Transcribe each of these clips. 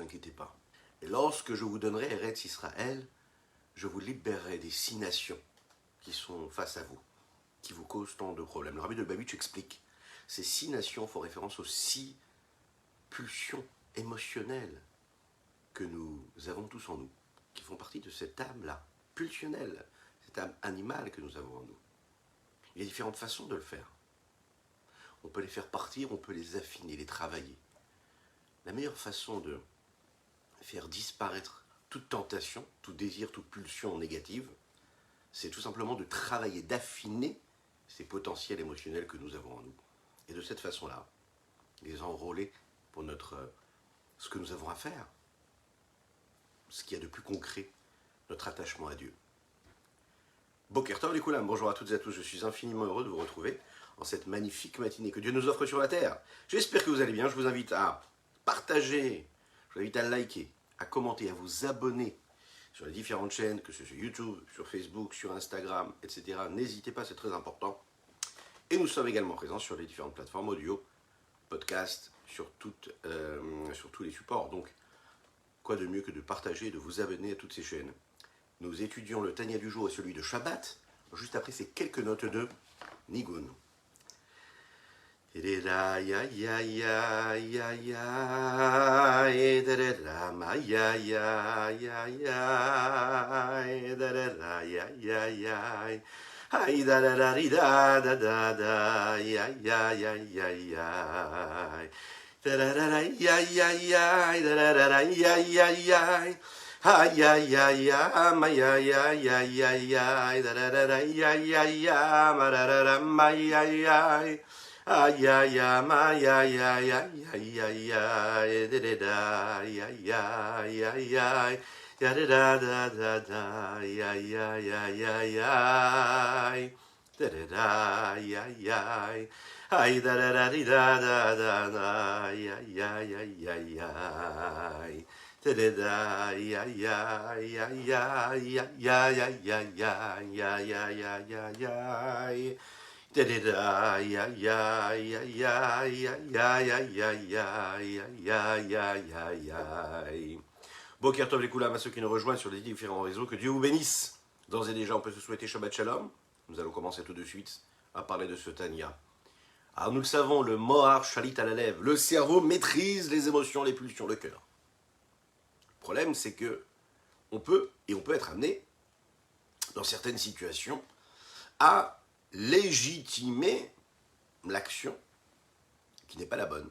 inquiétez pas. Et lorsque je vous donnerai Eretz Israël, je vous libérerai des 6 nations qui sont face à vous, qui vous causent tant de problèmes. Le rabbi de Lubavitch explique, ces 6 nations font référence aux 6 pulsions émotionnelles que nous avons tous en nous, qui font partie de cette âme-là, pulsionnelle, cette âme animale que nous avons en nous. Il y a différentes façons de le faire. On peut les faire partir, on peut les affiner, les travailler. La meilleure façon de faire disparaître toute tentation, tout désir, toute pulsion négative, c'est tout simplement de travailler, d'affiner ces potentiels émotionnels que nous avons en nous. Et de cette façon-là, les enrôler pour ce que nous avons à faire, ce qu'il y a de plus concret, notre attachement à Dieu. Boker Tov les Koulam, bonjour à toutes et à tous, je suis infiniment heureux de vous retrouver en cette magnifique matinée que Dieu nous offre sur la terre. J'espère que vous allez bien, je vous invite à partager, je vous invite à liker, à commenter, à vous abonner sur les différentes chaînes, que ce soit sur YouTube, sur Facebook, sur Instagram, etc. N'hésitez pas, c'est très important. Et nous sommes également présents sur les différentes plateformes audio, podcast, sur tous les supports. Donc, quoi de mieux que de partager et de vous abonner à toutes ces chaînes. Nous étudions le Tanya du jour et celui de Shabbat, juste après ces quelques notes de Nigun. Ay ay ay ay ay ay ay ay ay ay da da da da ay ay ay marararam ay ay ay ay ay ay ay ay ay ay ay da da da ay ay ay ay da da da da da ay ay ay ay ay ay da da da ay ay ay ay da da da da da da ay ay ay ay ay ay ay ay ay ay ay Boker Tov les Koulam à ceux qui nous rejoignent sur les différents réseaux, que Dieu vous bénisse. D'ores et déjà, on peut se souhaiter Shabbat Shalom. Nous allons commencer tout de suite à parler de ce Tanya. Alors nous le savons, le Mohar Shalit à la lèvre, le cerveau maîtrise les émotions, les pulsions, le cœur. Le problème, c'est que on peut être amené, dans certaines situations, à légitimer l'action qui n'est pas la bonne,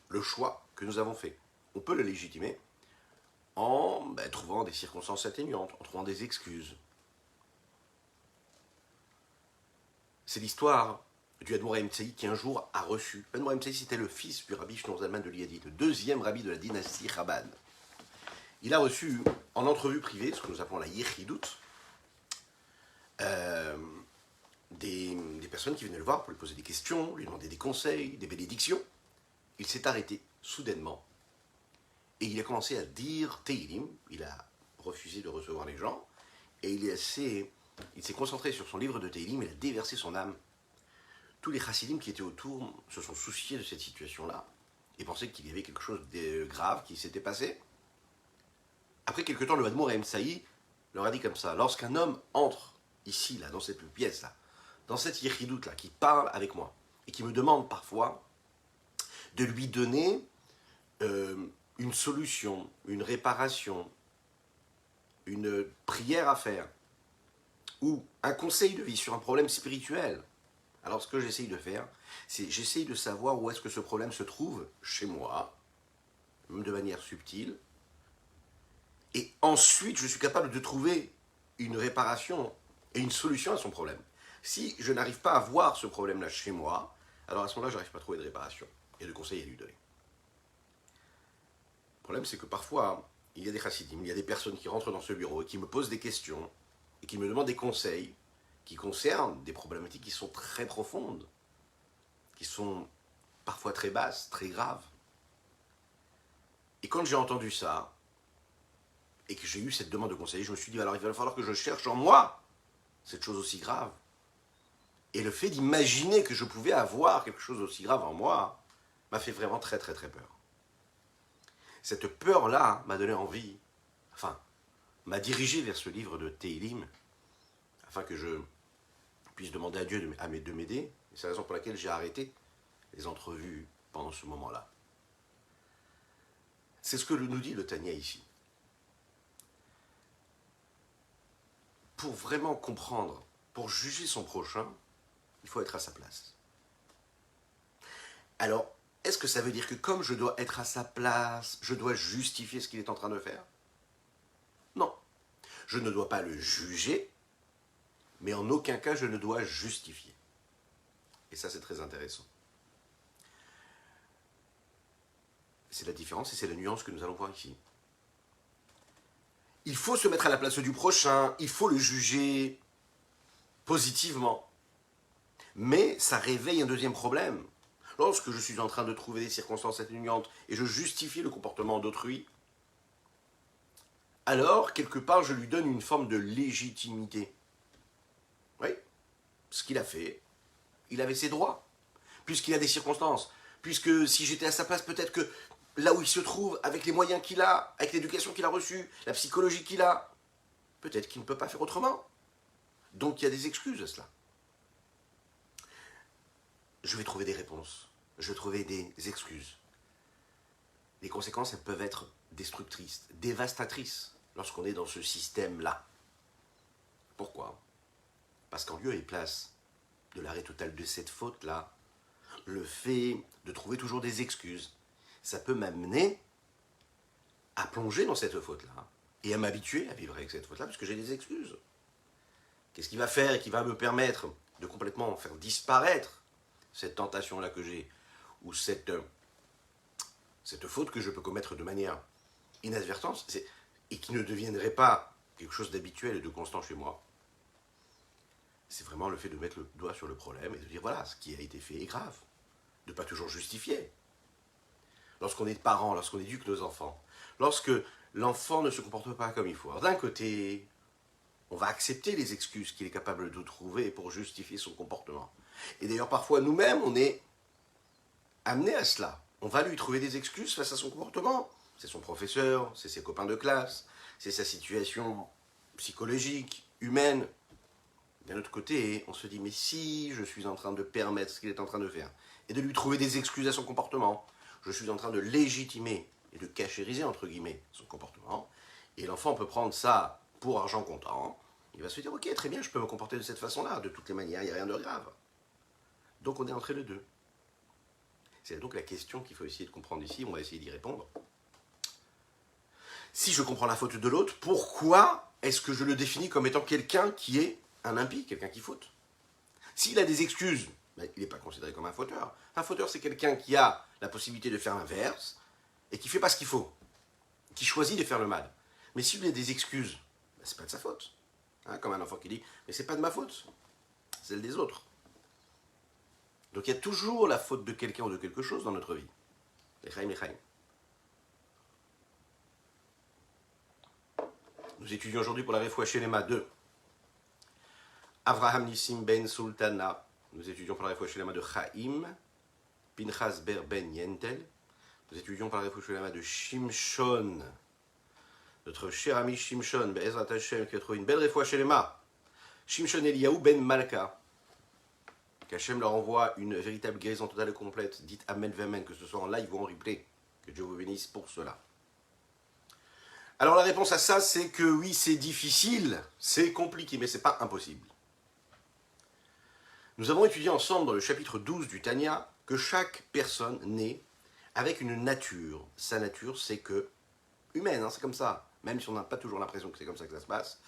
le choix que nous avons fait. On peut le légitimer en trouvant des circonstances atténuantes, en trouvant des excuses. C'est l'histoire du Admour Haïm-Tsaï qui un jour a reçu. Admour Haïm-Tsaï, c'était le fils du rabbi Shneur Zalman de Liadi, le deuxième rabbi de la dynastie Chabad. Il a reçu en entrevue privée, ce que nous appelons la Yechidout, des personnes qui venaient le voir pour lui poser des questions, lui demander des conseils, des bénédictions. Il s'est arrêté soudainement et il a commencé à dire Teilim. Il a refusé de recevoir les gens et il s'est concentré sur son livre de Teilim. Il a déversé son âme. Tous les chassidim qui étaient autour se sont souciés de cette situation-là et pensaient qu'il y avait quelque chose de grave qui s'était passé. Après quelque temps, le Admour Haïm-Tsaï leur a dit comme ça, lorsqu'un homme entre ici, là, dans cette pièce-là, dans cette Yechidout-là, qui parle avec moi, et qui me demande parfois de lui donner une solution, une réparation, une prière à faire, ou un conseil de vie sur un problème spirituel, alors ce que j'essaye de faire, c'est j'essaye de savoir où est-ce que ce problème se trouve chez moi, même de manière subtile, et ensuite, je suis capable de trouver une réparation et une solution à son problème. Si je n'arrive pas à voir ce problème-là chez moi, alors à ce moment-là, je n'arrive pas à trouver de réparation et de conseils à lui donner. Le problème, c'est que parfois, il y a des chassidim, il y a des personnes qui rentrent dans ce bureau et qui me posent des questions et qui me demandent des conseils qui concernent des problématiques qui sont très profondes, qui sont parfois très basses, très graves. Et quand j'ai entendu ça, et que j'ai eu cette demande de conseil, je me suis dit, alors il va falloir que je cherche en moi cette chose aussi grave. Et le fait d'imaginer que je pouvais avoir quelque chose aussi grave en moi m'a fait vraiment très très très peur. Cette peur-là m'a donné envie, enfin, m'a dirigé vers ce livre de Tehillim, afin que je puisse demander à Dieu de m'aider. C'est la raison pour laquelle j'ai arrêté les entrevues pendant ce moment-là. C'est ce que nous dit le Tanya ici. Pour vraiment comprendre, pour juger son prochain, il faut être à sa place. Alors, est-ce que ça veut dire que comme je dois être à sa place, je dois justifier ce qu'il est en train de faire? Non. Je ne dois pas le juger, mais en aucun cas je ne dois justifier. Et ça, c'est très intéressant. C'est la différence et c'est la nuance que nous allons voir ici. Il faut se mettre à la place du prochain, il faut le juger positivement. Mais ça réveille un deuxième problème. Lorsque je suis en train de trouver des circonstances atténuantes et je justifie le comportement d'autrui, alors, quelque part, je lui donne une forme de légitimité. Oui, ce qu'il a fait, il avait ses droits, puisqu'il a des circonstances. Puisque si j'étais à sa place, peut-être que là où il se trouve, avec les moyens qu'il a, avec l'éducation qu'il a reçue, la psychologie qu'il a, peut-être qu'il ne peut pas faire autrement. Donc il y a des excuses à cela. Je vais trouver des réponses, je vais trouver des excuses. Les conséquences, elles peuvent être destructrices, dévastatrices, lorsqu'on est dans ce système-là. Pourquoi? Parce qu'en lieu et place de l'arrêt total de cette faute-là, le fait de trouver toujours des excuses, ça peut m'amener à plonger dans cette faute-là et à m'habituer à vivre avec cette faute-là parce que j'ai des excuses. Qu'est-ce qui va faire et qui va me permettre de complètement faire disparaître cette tentation-là que j'ai ou cette faute que je peux commettre de manière inadvertante et qui ne deviendrait pas quelque chose d'habituel et de constant chez moi? C'est vraiment le fait de mettre le doigt sur le problème et de dire voilà, ce qui a été fait est grave. De ne pas toujours justifier. Lorsqu'on est parent, lorsqu'on éduque nos enfants, lorsque l'enfant ne se comporte pas comme il faut, d'un côté, on va accepter les excuses qu'il est capable de trouver pour justifier son comportement. Et d'ailleurs, parfois, nous-mêmes, on est amenés à cela. On va lui trouver des excuses face à son comportement. C'est son professeur, c'est ses copains de classe, c'est sa situation psychologique, humaine. D'un autre côté, on se dit, mais si je suis en train de permettre ce qu'il est en train de faire, et de lui trouver des excuses à son comportement, je suis en train de légitimer et de cachériser, entre guillemets, son comportement, et l'enfant peut prendre ça pour argent comptant, il va se dire, ok, très bien, je peux me comporter de cette façon-là, de toutes les manières, il n'y a rien de grave. Donc on est entre les deux. C'est donc la question qu'il faut essayer de comprendre ici, on va essayer d'y répondre. Si je comprends la faute de l'autre, pourquoi est-ce que je le définis comme étant quelqu'un qui est un impie, quelqu'un qui faute? S'il a des excuses, ben, il n'est pas considéré comme un fauteur. Un fauteur, c'est quelqu'un qui a la possibilité de faire l'inverse et qui ne fait pas ce qu'il faut, qui choisit de faire le mal. Mais s'il a des excuses, ben, ce n'est pas de sa faute. Hein, comme un enfant qui dit, mais ce n'est pas de ma faute, c'est celle des autres. Donc il y a toujours la faute de quelqu'un ou de quelque chose dans notre vie. Lechaim, lechaim. Nous étudions aujourd'hui pour la Refoua Shelema 2. Avraham Nissim ben Sultana. Nous étudions pour la Refoua Shelema de Chaim. Pinchas ber ben Yentel. Nous étudions pour la Refoua Shelema de Shimshon. Notre cher ami Shimshon, Be'ezrat Hashem, qui a trouvé une belle Refoua Shelema. Shimshon Eliyahu ben Malka. Qu'Hachem leur envoie une véritable guérison totale et complète. Dites Amen V'Amen, que ce soit en live ou en replay. Que Dieu vous bénisse pour cela. Alors la réponse à ça, c'est que oui, c'est difficile, c'est compliqué, mais ce n'est pas impossible. Nous avons étudié ensemble dans le chapitre 12 du Tanya que chaque personne naît avec une nature. Sa nature, c'est que humaine, hein, c'est comme ça, même si on n'a pas toujours l'impression que c'est comme ça que ça se passe.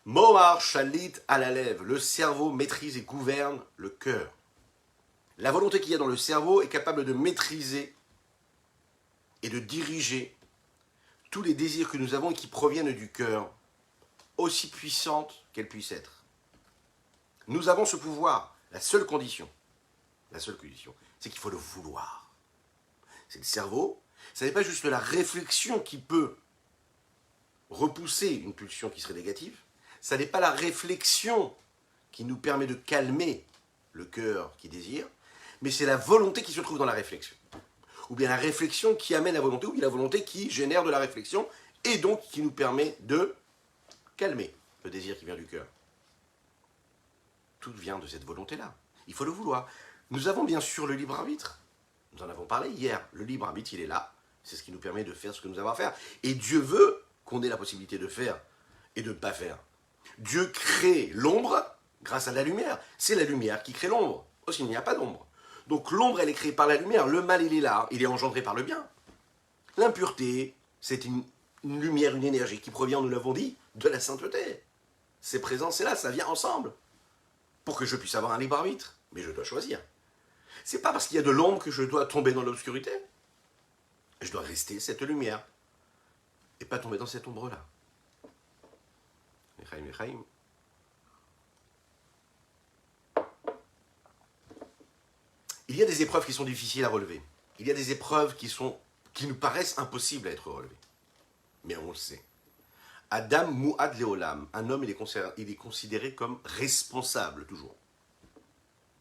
Mohar Shalit à la lèvre, le cerveau maîtrise et gouverne le cœur. La volonté qu'il y a dans le cerveau est capable de maîtriser et de diriger tous les désirs que nous avons et qui proviennent du cœur, aussi puissantes qu'elles puissent être. Nous avons ce pouvoir. La seule condition, c'est qu'il faut le vouloir. C'est le cerveau. Ce n'est pas juste la réflexion qui peut repousser une pulsion qui serait négative. Ce n'est pas la réflexion qui nous permet de calmer le cœur qui désire, mais c'est la volonté qui se trouve dans la réflexion. ou bien la réflexion qui amène la volonté, ou bien la volonté qui génère de la réflexion, et donc qui nous permet de calmer le désir qui vient du cœur. Tout vient de cette volonté-là. Il faut le vouloir. Nous avons bien sûr le libre arbitre. Nous en avons parlé hier. Le libre arbitre, il est là. C'est ce qui nous permet de faire ce que nous avons à faire. Et Dieu veut qu'on ait la possibilité de faire et de ne pas faire. Dieu crée l'ombre grâce à la lumière. C'est la lumière qui crée l'ombre. Aussi, il n'y a pas d'ombre. Donc l'ombre, elle est créée par la lumière. Le mal, il est là. Il est engendré par le bien. L'impureté, c'est une lumière, une énergie qui provient, nous l'avons dit, de la sainteté. C'est présent, c'est là, ça vient ensemble. Pour que je puisse avoir un libre arbitre. Mais je dois choisir. C'est pas parce qu'il y a de l'ombre que je dois tomber dans l'obscurité. Je dois rester cette lumière. Et pas tomber dans cette ombre-là. Echaim, Echaim. Il y a des épreuves qui sont difficiles à relever. Il y a des épreuves qui nous paraissent impossibles à être relevées. Mais on le sait. Adam Mu'ad Leolam, un homme, il est considéré comme responsable, toujours.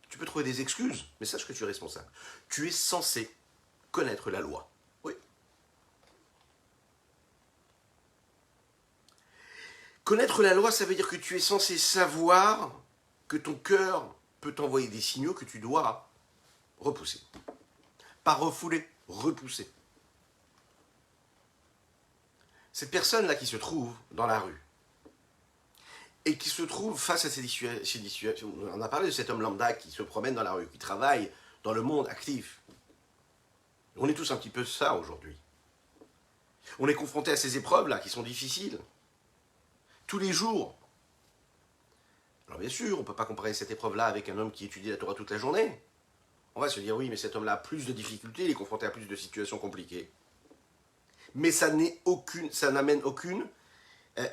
Tu peux trouver des excuses, mais sache que tu es responsable. Tu es censé connaître la loi. Oui. Connaître la loi, ça veut dire que tu es censé savoir que ton cœur peut t'envoyer des signaux que tu dois repousser. Pas refouler, repousser. Cette personne-là qui se trouve dans la rue et qui se trouve face à ces situations, on a parlé de cet homme lambda qui se promène dans la rue, qui travaille dans le monde actif. On est tous un petit peu ça aujourd'hui. On est confronté à ces épreuves-là qui sont difficiles. Tous les jours. Alors bien sûr, on ne peut pas comparer cette épreuve-là avec un homme qui étudie la Torah toute la journée. On va se dire, oui, mais cet homme-là a plus de difficultés, il est confronté à plus de situations compliquées. Mais ça n'amène aucune,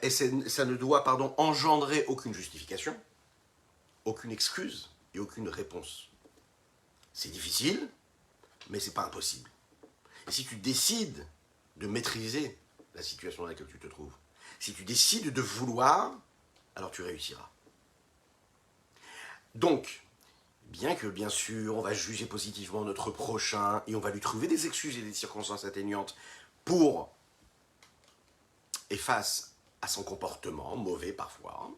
et ça ne doit, engendrer aucune justification, aucune excuse et aucune réponse. C'est difficile, mais c'est pas impossible. Et si tu décides de maîtriser la situation dans laquelle tu te trouves, si tu décides de vouloir, alors tu réussiras. Donc, bien que, bien sûr, on va juger positivement notre prochain et on va lui trouver des excuses et des circonstances atténuantes pour et face à son comportement, mauvais parfois,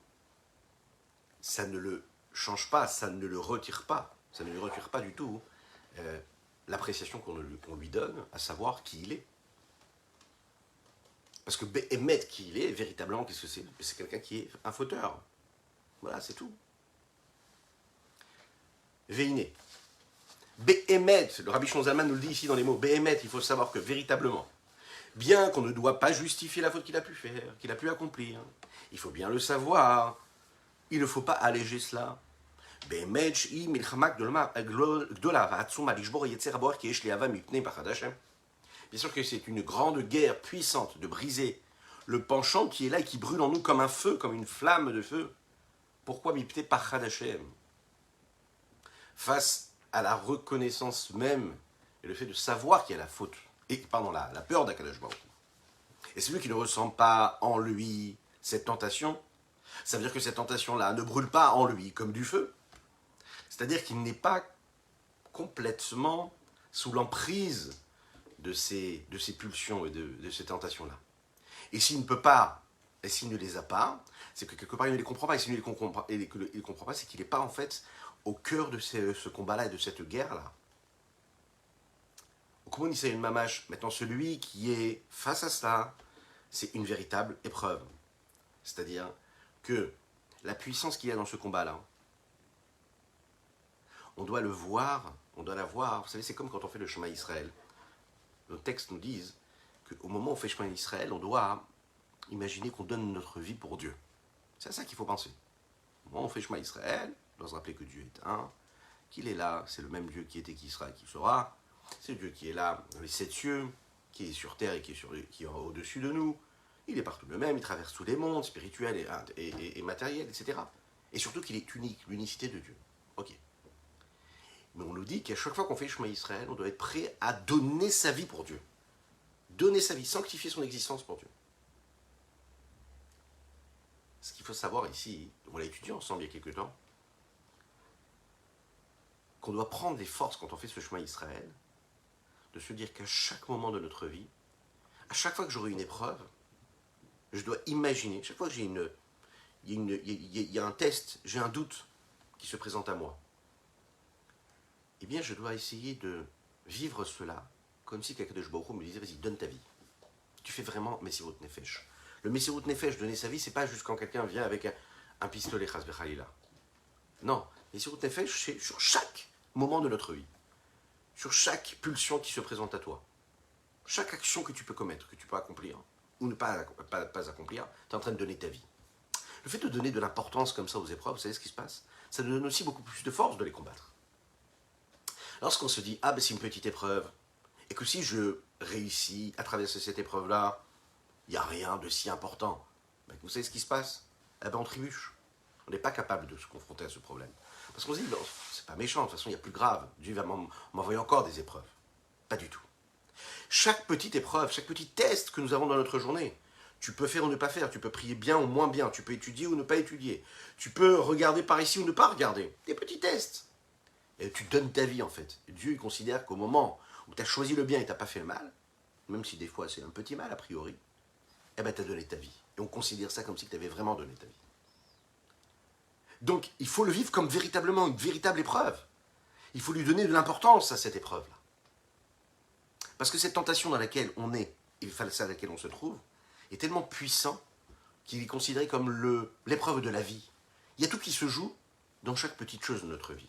ça ne le change pas, ça ne le retire pas, ça ne lui retire pas du tout l'appréciation qu'on lui donne, à savoir qui il est. Parce que Béhémet, qui il est, véritablement, qu'est-ce que c'est? C'est quelqu'un qui est un fauteur. Voilà, c'est tout. Veiné. Béhémet, le Rabbi Shimon Zalman nous le dit ici dans les mots, Béhémet, il faut savoir que véritablement, bien qu'on ne doit pas justifier la faute qu'il a pu faire, qu'il a pu accomplir, il faut bien le savoir, il ne faut pas alléger cela. Bien sûr que c'est une grande guerre puissante de briser le penchant qui est là et qui brûle en nous comme un feu, comme une flamme de feu. Pourquoi mipte pachad Hashem? Face à la reconnaissance même et le fait de savoir qu'il y a la faute, la peur d'Akadosh Baruch Hu. Et celui qui ne ressent pas en lui cette tentation, ça veut dire que cette tentation-là ne brûle pas en lui comme du feu. C'est-à-dire qu'il n'est pas complètement sous l'emprise de ces pulsions et de ces tentations-là. Et s'il ne peut pas, et s'il ne les a pas, c'est que quelque part il ne les comprend pas. Et s'il ne les comprend pas, c'est qu'il n'est pas en fait au cœur de ce combat-là et de cette guerre-là. Comment on dit ça, une mamache? Maintenant, celui qui est face à cela, c'est une véritable épreuve. C'est-à-dire que la puissance qu'il y a dans ce combat-là, on doit le voir, on doit la voir. Vous savez, c'est comme quand on fait le chemin Israël. Nos textes nous disent qu'au moment où on fait le chemin Israël, on doit imaginer qu'on donne notre vie pour Dieu. C'est à ça qu'il faut penser. Au moment où on fait le chemin Israël, on doit se rappeler que Dieu est un, qu'il est là, c'est le même Dieu qui était, qui sera et qui sera. C'est Dieu qui est là dans les 7 cieux, qui est sur terre et qui est au-dessus de nous. Il est partout le même, il traverse tous les mondes, spirituels et matériels, etc. Et surtout qu'il est unique, l'unicité de Dieu. Ok. Mais on nous dit qu'à chaque fois qu'on fait le chemin Israël, on doit être prêt à donner sa vie pour Dieu. Donner sa vie, sanctifier son existence pour Dieu. Ce qu'il faut savoir ici, on l'a étudié ensemble il y a quelques temps, qu'on doit prendre des forces quand on fait ce chemin Israël, de se dire qu'à chaque moment de notre vie, à chaque fois que j'aurai une épreuve, je dois imaginer, chaque fois que il y a un test, j'ai un doute qui se présente à moi, eh bien je dois essayer de vivre cela comme si Kadosh Baruch Hu me disait, vas-y, donne ta vie. Tu fais vraiment Messirut Nefesh. Le Messirut Nefesh, donner sa vie, c'est pas juste quand quelqu'un vient avec un pistolet, Chas V'Chalila. Non, Messirut Nefesh, c'est sur chaque moment de notre vie, sur chaque pulsion qui se présente à toi, chaque action que tu peux commettre, que tu peux accomplir, ou ne pas accomplir, tu es en train de donner ta vie. Le fait de donner de l'importance comme ça aux épreuves, vous savez ce qui se passe? Ça nous donne aussi beaucoup plus de force de les combattre. Lorsqu'on se dit, ah ben c'est une petite épreuve, et que si je réussis à traverser cette épreuve-là, il n'y a rien de si important, ben, vous savez ce qui se passe? Eh ben on trébuche. On n'est pas capable de se confronter à ce problème. Parce qu'on se dit, ben, c'est pas méchant, de toute façon il y a plus grave, Dieu va m'envoyer encore des épreuves. Pas du tout. Chaque petite épreuve, chaque petit test que nous avons dans notre journée, tu peux faire ou ne pas faire, tu peux prier bien ou moins bien, tu peux étudier ou ne pas étudier, tu peux regarder par ici ou ne pas regarder, des petits tests. Et tu donnes ta vie en fait. Dieu il considère qu'au moment où tu as choisi le bien et tu n'as pas fait le mal, même si des fois c'est un petit mal a priori, eh ben tu as donné ta vie. Et on considère ça comme si tu avais vraiment donné ta vie. Donc il faut le vivre comme véritablement une véritable épreuve. Il faut lui donner de l'importance à cette épreuve-là. Parce que cette tentation dans laquelle on est, et face à laquelle on se trouve, est tellement puissant qu'il est considéré comme l'épreuve de la vie. Il y a tout qui se joue dans chaque petite chose de notre vie.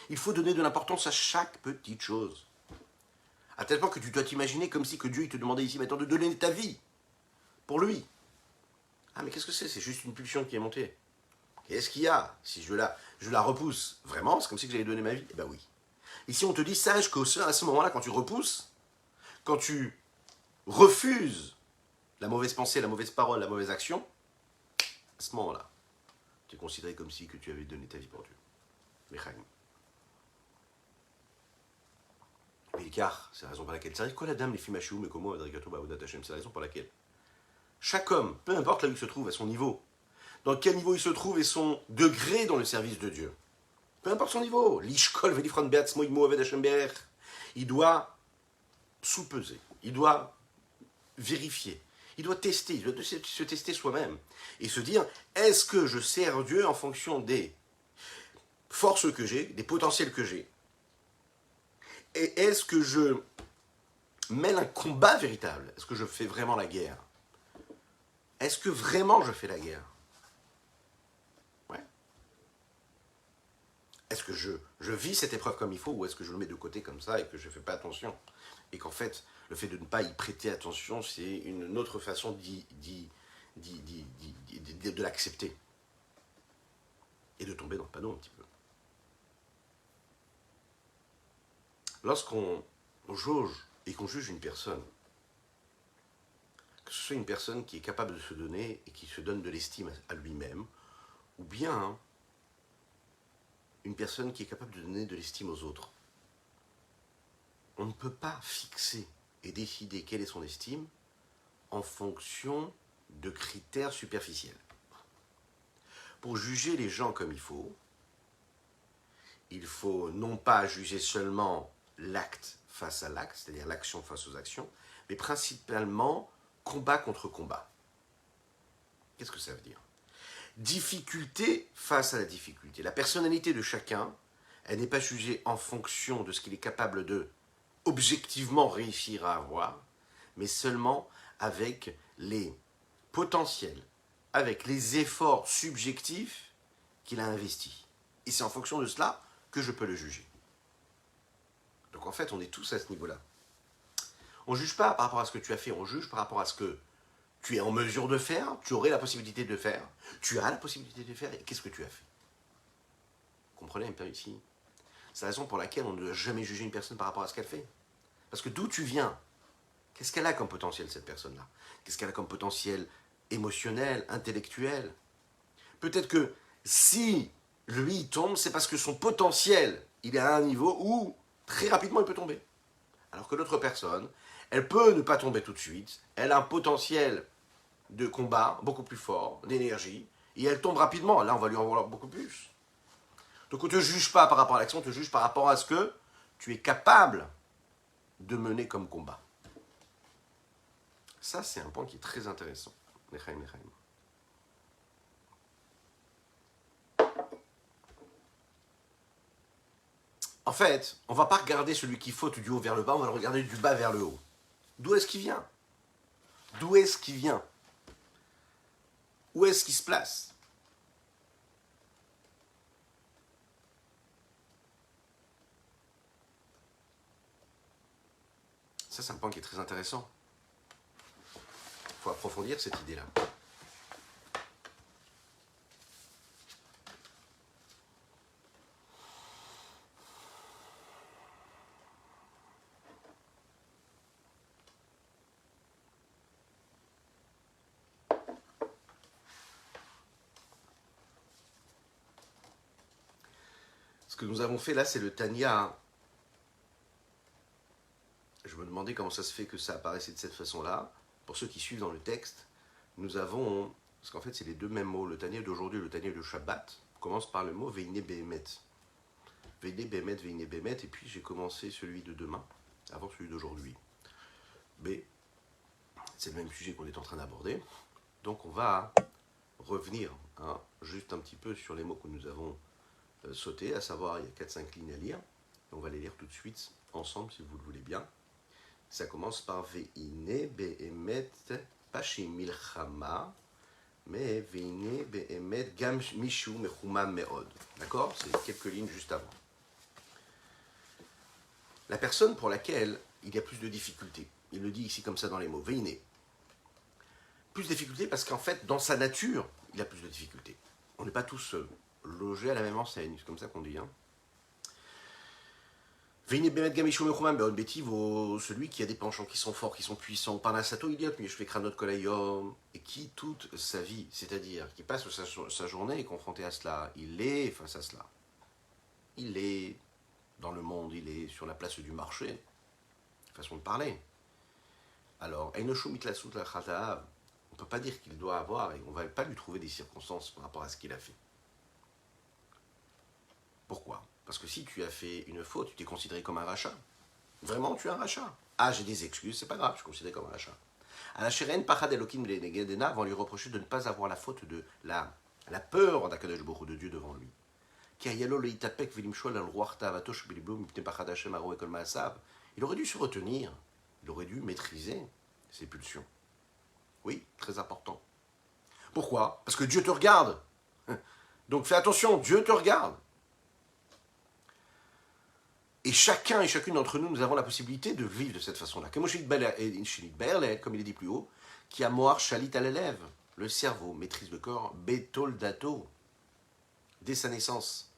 Il faut donner de l'importance à chaque petite chose. À tel point que tu dois t'imaginer comme si que Dieu il te demandait ici maintenant de donner ta vie pour lui. Ah mais qu'est-ce que c'est? C'est juste une pulsion qui est montée. Qu'est-ce qu'il y a? Si je la repousse, vraiment, c'est comme si j'allais donner ma vie? Eh ben oui. Ici on te dit, sache qu'à ce moment-là, quand tu repousses, quand tu refuses la mauvaise pensée, la mauvaise parole, la mauvaise action, à ce moment-là, tu es considéré comme si que tu avais donné ta vie pour Dieu. Mechaim. Mais car, c'est la raison pour laquelle. C'est quoi la dame, les filles machou, mais comment Adrikato Baoudat Hashem? C'est la raison pour laquelle. Chaque homme, peu importe là où il se trouve, à son niveau, dans quel niveau il se trouve et son degré dans le service de Dieu, peu importe son niveau, l'ishkol velifran beatzmo imo aved Hashem be'er, il doit sous-peser, il doit vérifier, il doit tester, il doit se tester soi-même et se dire, est-ce que je sers Dieu en fonction des forces que j'ai, des potentiels que j'ai? Et est-ce que je mène un combat véritable? Est-ce que je fais vraiment la guerre? Est-ce que vraiment je fais la guerre? Ouais. Est-ce que je vis cette épreuve comme il faut ou est-ce que je le mets de côté comme ça et que je ne fais pas attention? Et qu'en fait, le fait de ne pas y prêter attention, c'est une autre façon de l'accepter. Et de tomber dans le panneau un petit peu. Lorsqu'on jauge et qu'on juge une personne, que ce soit une personne qui est capable de se donner et qui se donne de l'estime à lui-même, ou bien une personne qui est capable de donner de l'estime aux autres, on ne peut pas fixer et décider quelle est son estime en fonction de critères superficiels. Pour juger les gens comme il faut non pas juger seulement l'acte face à l'acte, c'est-à-dire l'action face aux actions, mais principalement combat contre combat. Qu'est-ce que ça veut dire? Difficulté face à la difficulté. La personnalité de chacun, elle n'est pas jugée en fonction de ce qu'il est capable de objectivement réussir à avoir, mais seulement avec les potentiels, avec les efforts subjectifs qu'il a investis. Et c'est en fonction de cela que je peux le juger. Donc en fait, on est tous à ce niveau-là. On ne juge pas par rapport à ce que tu as fait, on juge par rapport à ce que tu es en mesure de faire, tu aurais la possibilité de faire, tu as la possibilité de faire, et qu'est-ce que tu as fait? Vous comprenez un peu ici? C'est la raison pour laquelle on ne doit jamais juger une personne par rapport à ce qu'elle fait. Parce que d'où tu viens, qu'est-ce qu'elle a comme potentiel, cette personne-là? Qu'est-ce qu'elle a comme potentiel émotionnel, intellectuel? Peut-être que si lui tombe, c'est parce que son potentiel, il est à un niveau où très rapidement il peut tomber. Alors que l'autre personne, elle peut ne pas tomber tout de suite, elle a un potentiel de combat beaucoup plus fort, d'énergie, et elle tombe rapidement. Là, on va lui en vouloir beaucoup plus. Donc on ne te juge pas par rapport à l'action, on te juge par rapport à ce que tu es capable de mener comme combat. Ça, c'est un point qui est très intéressant. Nechaim, Nechaim. En fait, on ne va pas regarder celui qui faute du haut vers le bas, on va le regarder du bas vers le haut. D'où est-ce qu'il vient? D'où est-ce qu'il vient? Où est-ce qu'il se place? Ça, c'est un point qui est très intéressant. Il faut approfondir cette idée-là. Ce que nous avons fait là, c'est le Tanya. Je me demandais comment ça se fait que ça apparaissait de cette façon-là. Pour ceux qui suivent dans le texte, nous avons, parce qu'en fait c'est les deux mêmes mots, le Tanya d'aujourd'hui et le Tanya de Shabbat, commence par le mot Veine Behemet. Veine Behemet, Veine Behemet, et puis j'ai commencé celui de demain, avant celui d'aujourd'hui. Mais c'est le même sujet qu'on est en train d'aborder. Donc on va revenir juste un petit peu sur les mots que nous avons sautés, à savoir il y a 4-5 lignes à lire. On va les lire tout de suite ensemble si vous le voulez bien. Ça commence par Veine Behemet Pashi Milchama, mais Veine Behemet Gam Mishu Mechuma Meod. D'accord? C'est quelques lignes juste avant. La personne pour laquelle il y a plus de difficultés, il le dit ici comme ça dans les mots, Veine. Plus de difficultés parce qu'en fait, dans sa nature, il a plus de difficultés. On n'est pas tous logés à la même enseigne, c'est comme ça qu'on dit. Veine Behemet Gam Mishu Mechuma Meod, Bétiv, celui qui a des penchants qui sont forts, qui sont puissants, Parnasato Idiot, mais je fais Kranot Kolayom, et qui toute sa vie, c'est-à-dire qui passe sa journée est confronté à cela, il est face à cela. Il est dans le monde, il est sur la place du marché, façon de parler. Alors, on ne peut pas dire qu'il doit avoir, et on ne va pas lui trouver des circonstances par rapport à ce qu'il a fait. Pourquoi? Parce que si tu as fait une faute, tu t'es considéré comme un rachat. Vraiment, tu es un rachat. Ah, j'ai des excuses, c'est pas grave, je suis considéré comme un rachat. À la Sheren, Pachad Elokim Lenegedena vont lui reprocher de ne pas avoir la faute de la peur d'Akadosh Baruch Hu, de Dieu devant lui. Il aurait dû se retenir, il aurait dû maîtriser ses pulsions. Oui, très important. Pourquoi? Parce que Dieu te regarde. Donc fais attention, Dieu te regarde. Et chacun et chacune d'entre nous, nous avons la possibilité de vivre de cette façon-là. Comme il est dit plus haut, qui a moar chalit à l'élève, le cerveau maîtrise le corps, betol dato, dès sa naissance.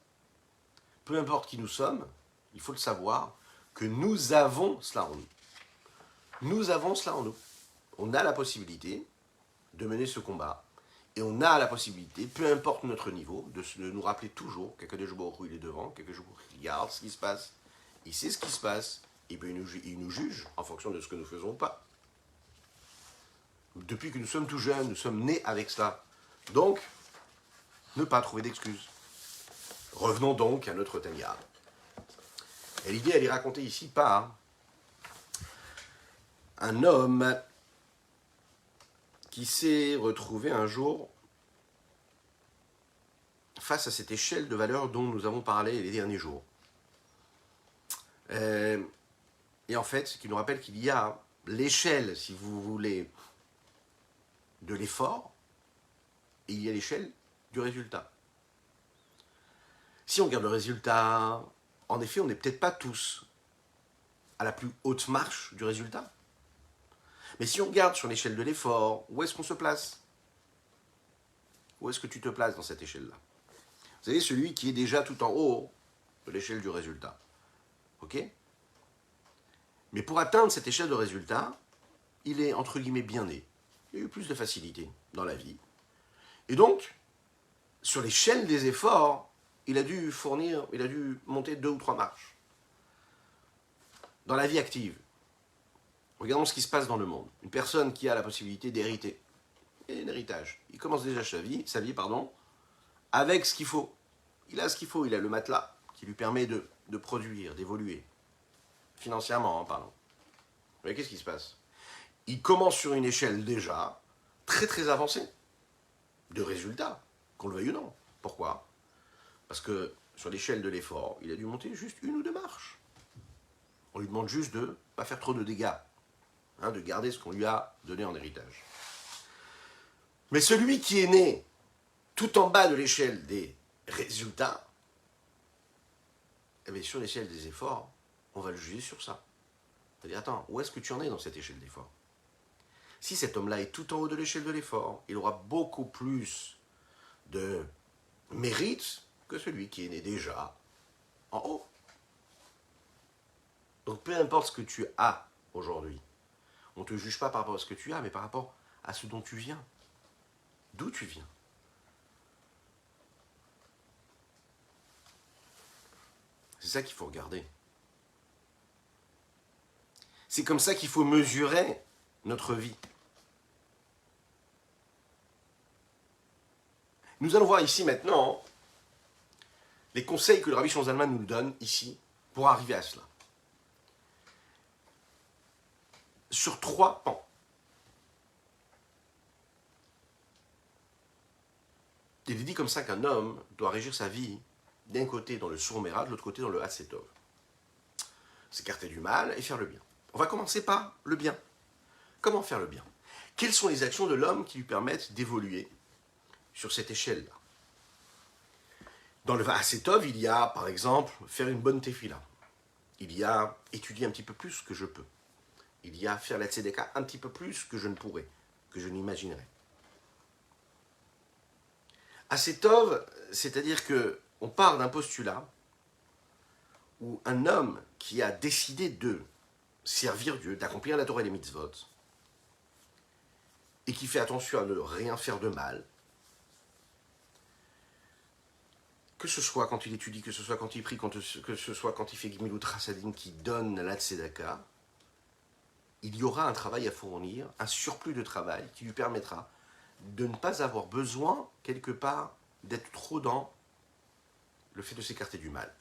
Peu importe qui nous sommes, il faut le savoir, que nous avons cela en nous. Nous avons cela en nous. On a la possibilité de mener ce combat. Et on a la possibilité, peu importe notre niveau, de nous rappeler toujours qu'Akadosh Baruch Hu il est devant, qu'Akadosh Baruch Hu regarde ce qui se passe, il sait ce qui se passe, et bien il nous juge en fonction de ce que nous faisons ou pas. Depuis que nous sommes tout jeunes, nous sommes nés avec cela. Donc, ne pas trouver d'excuses. Revenons donc à notre Tanya. Et l'idée, elle est racontée ici par un homme qui s'est retrouvé un jour face à cette échelle de valeur dont nous avons parlé les derniers jours. Et en fait, ce qui nous rappelle qu'il y a l'échelle, si vous voulez, de l'effort, et il y a l'échelle du résultat. Si on regarde le résultat, en effet, on n'est peut-être pas tous à la plus haute marche du résultat. Mais si on regarde sur l'échelle de l'effort, où est-ce qu'on se place? Où est-ce que tu te places dans cette échelle-là? Vous savez, celui qui est déjà tout en haut de l'échelle du résultat. Ok? Mais pour atteindre cette échelle de résultat, il est entre guillemets bien né. Il a eu plus de facilité dans la vie. Et donc, sur l'échelle des efforts, il a dû monter 2 ou 3 marches. Dans la vie active, regardons ce qui se passe dans le monde. Une personne qui a la possibilité d'hériter, et un héritage, il commence déjà sa vie, avec ce qu'il faut. Il a ce qu'il faut, il a le matelas qui lui permet de produire, d'évoluer, financièrement en parlant. Mais qu'est-ce qui se passe? Il commence sur une échelle déjà très très avancée de résultats, qu'on le veuille ou non. Pourquoi? Parce que sur l'échelle de l'effort, il a dû monter juste une ou deux marches. On lui demande juste de ne pas faire trop de dégâts, hein, de garder ce qu'on lui a donné en héritage. Mais celui qui est né tout en bas de l'échelle des résultats, eh bien, sur l'échelle des efforts, on va le juger sur ça. C'est-à-dire, attends, où est-ce que tu en es dans cette échelle d'effort? Si cet homme-là est tout en haut de l'échelle de l'effort, il aura beaucoup plus de mérite que celui qui est né déjà en haut. Donc peu importe ce que tu as aujourd'hui, on ne te juge pas par rapport à ce que tu as, mais par rapport à ce dont tu viens. D'où tu viens. C'est ça qu'il faut regarder. C'est comme ça qu'il faut mesurer notre vie. Nous allons voir ici maintenant les conseils que le Rabbi Shlomo Zalman nous donne ici pour arriver à cela. Sur 3 pans. Il est dit comme ça qu'un homme doit régir sa vie d'un côté dans le Sourméra, de l'autre côté dans le Hatsetov. S'écarter du mal et faire le bien. On va commencer par le bien. Comment faire le bien? Quelles sont les actions de l'homme qui lui permettent d'évoluer sur cette échelle-là? Dans le Hatsetov, il y a, par exemple, faire une bonne tefila. Il y a étudier un petit peu plus que je peux. Il y a faire la tzedeka un petit peu plus que je ne pourrais, que je n'imaginerais. Hatsetov, c'est-à-dire qu'on part d'un postulat où un homme qui a décidé de servir Dieu, d'accomplir la Torah et les mitzvot, et qui fait attention à ne rien faire de mal, que ce soit quand il étudie, que ce soit quand il prie, que ce soit quand il fait Gimilut Chasadim, qui donne la tzedaka, il y aura un travail à fournir, un surplus de travail qui lui permettra de ne pas avoir besoin, quelque part, d'être trop dans le fait de s'écarter du mal.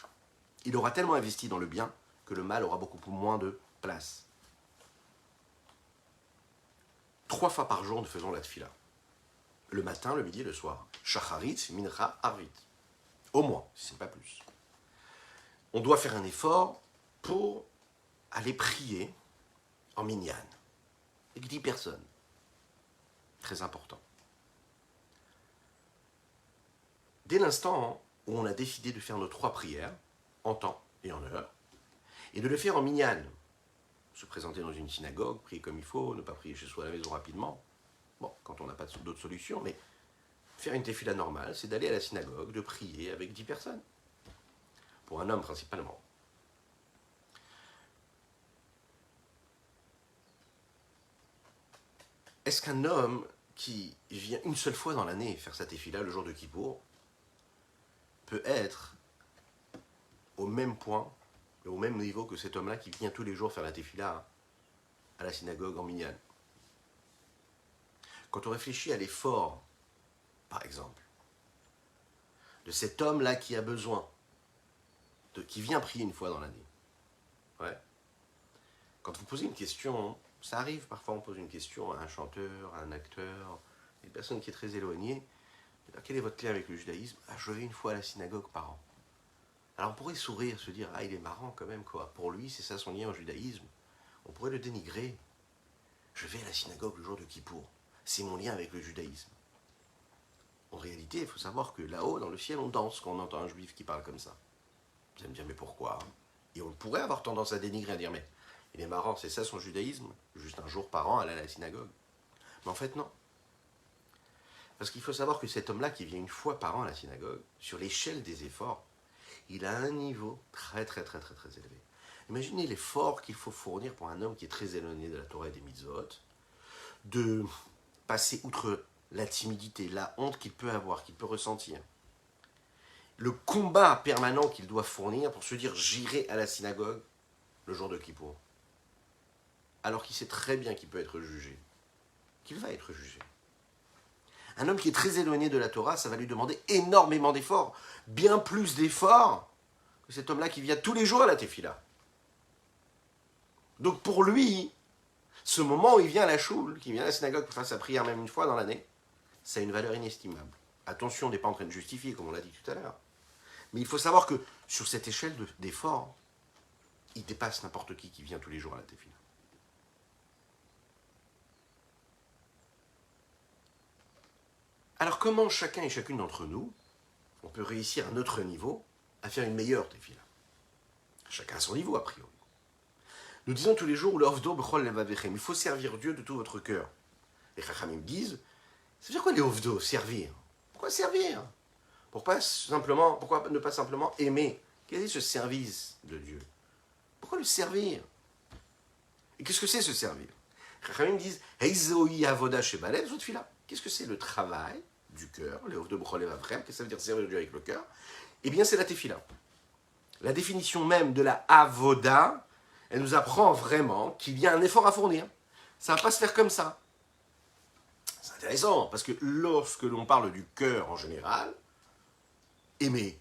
Il aura tellement investi dans le bien que le mal aura beaucoup moins de place. 3 fois par jour, nous faisons la tfila. Le matin, le midi et le soir. Shacharit, mincha, arvit. Au moins, si ce n'est pas plus. On doit faire un effort pour aller prier en minyan. Avec 10 personnes. Très important. Dès l'instant où on a décidé de faire nos 3 prières, en temps et en heure, et de le faire en minyan, se présenter dans une synagogue, prier comme il faut, ne pas prier chez soi à la maison rapidement, bon, quand on n'a pas d'autre solution, mais faire une tefila normale, c'est d'aller à la synagogue, de prier avec 10 personnes, pour un homme principalement. Est-ce qu'un homme qui vient une seule fois dans l'année faire sa tefila le jour de Kippour peut être au même point, au même niveau que cet homme-là qui vient tous les jours faire la tefila à la synagogue en minyan? Quand on réfléchit à l'effort, par exemple, de cet homme-là qui a besoin, qui vient prier une fois dans l'année, ouais. Quand vous posez une question, ça arrive, parfois on pose une question à un chanteur, à un acteur, une personne qui est très éloignée. Quel est votre lien avec le judaïsme? Je vais une fois à la synagogue par an. Alors on pourrait sourire, se dire, il est marrant quand même, quoi. Pour lui, c'est ça son lien au judaïsme. On pourrait le dénigrer. Je vais à la synagogue le jour de Kippour. C'est mon lien avec le judaïsme. En réalité, il faut savoir que là-haut, dans le ciel, on danse quand on entend un juif qui parle comme ça. Vous allez me dire, mais pourquoi? Et on pourrait avoir tendance à dénigrer, à dire, mais il est marrant, c'est ça son judaïsme? Juste un jour par an, aller à la synagogue. Mais en fait, non. Parce qu'il faut savoir que cet homme-là, qui vient une fois par an à la synagogue, sur l'échelle des efforts, il a un niveau très, très, très, très, très élevé. Imaginez l'effort qu'il faut fournir pour un homme qui est très éloigné de la Torah et des mitzvot, de passer outre la timidité, la honte qu'il peut avoir, qu'il peut ressentir. Le combat permanent qu'il doit fournir pour se dire « j'irai à la synagogue le jour de Kippour ». Alors qu'il sait très bien qu'il peut être jugé, qu'il va être jugé. Un homme qui est très éloigné de la Torah, ça va lui demander énormément d'efforts, bien plus d'efforts que cet homme-là qui vient tous les jours à la tefila. Donc pour lui, Ce moment où il vient à la choule, qui vient à la synagogue pour faire sa prière même une fois dans l'année, ça a une valeur inestimable. Attention, on n'est pas en train de justifier, comme on l'a dit tout à l'heure. Mais il faut savoir que sur cette échelle d'effort, il dépasse n'importe qui vient tous les jours à la tefila. Alors comment chacun et chacune d'entre nous, on peut réussir à notre niveau à faire une meilleure tefila? Chacun à son niveau, a priori. Nous disons tous les jours, il faut servir Dieu de tout votre cœur. Les Chachamim disent, ça veut dire quoi les ovdo, servir? Pourquoi servir? Pourquoi ne pas simplement aimer? Quel est ce service de Dieu? Pourquoi le servir? Et qu'est-ce que c'est ce servir? Les Chachamim disent, qu'est-ce que c'est le travail du cœur? Les ovdo b'chol levavrem, qu'est-ce que ça veut dire servir Dieu avec le cœur? Eh bien c'est la tefila. La définition même de la avoda, elle nous apprend vraiment qu'il y a un effort à fournir. Ça ne va pas se faire comme ça. C'est intéressant, parce que lorsque l'on parle du cœur en général, aimer,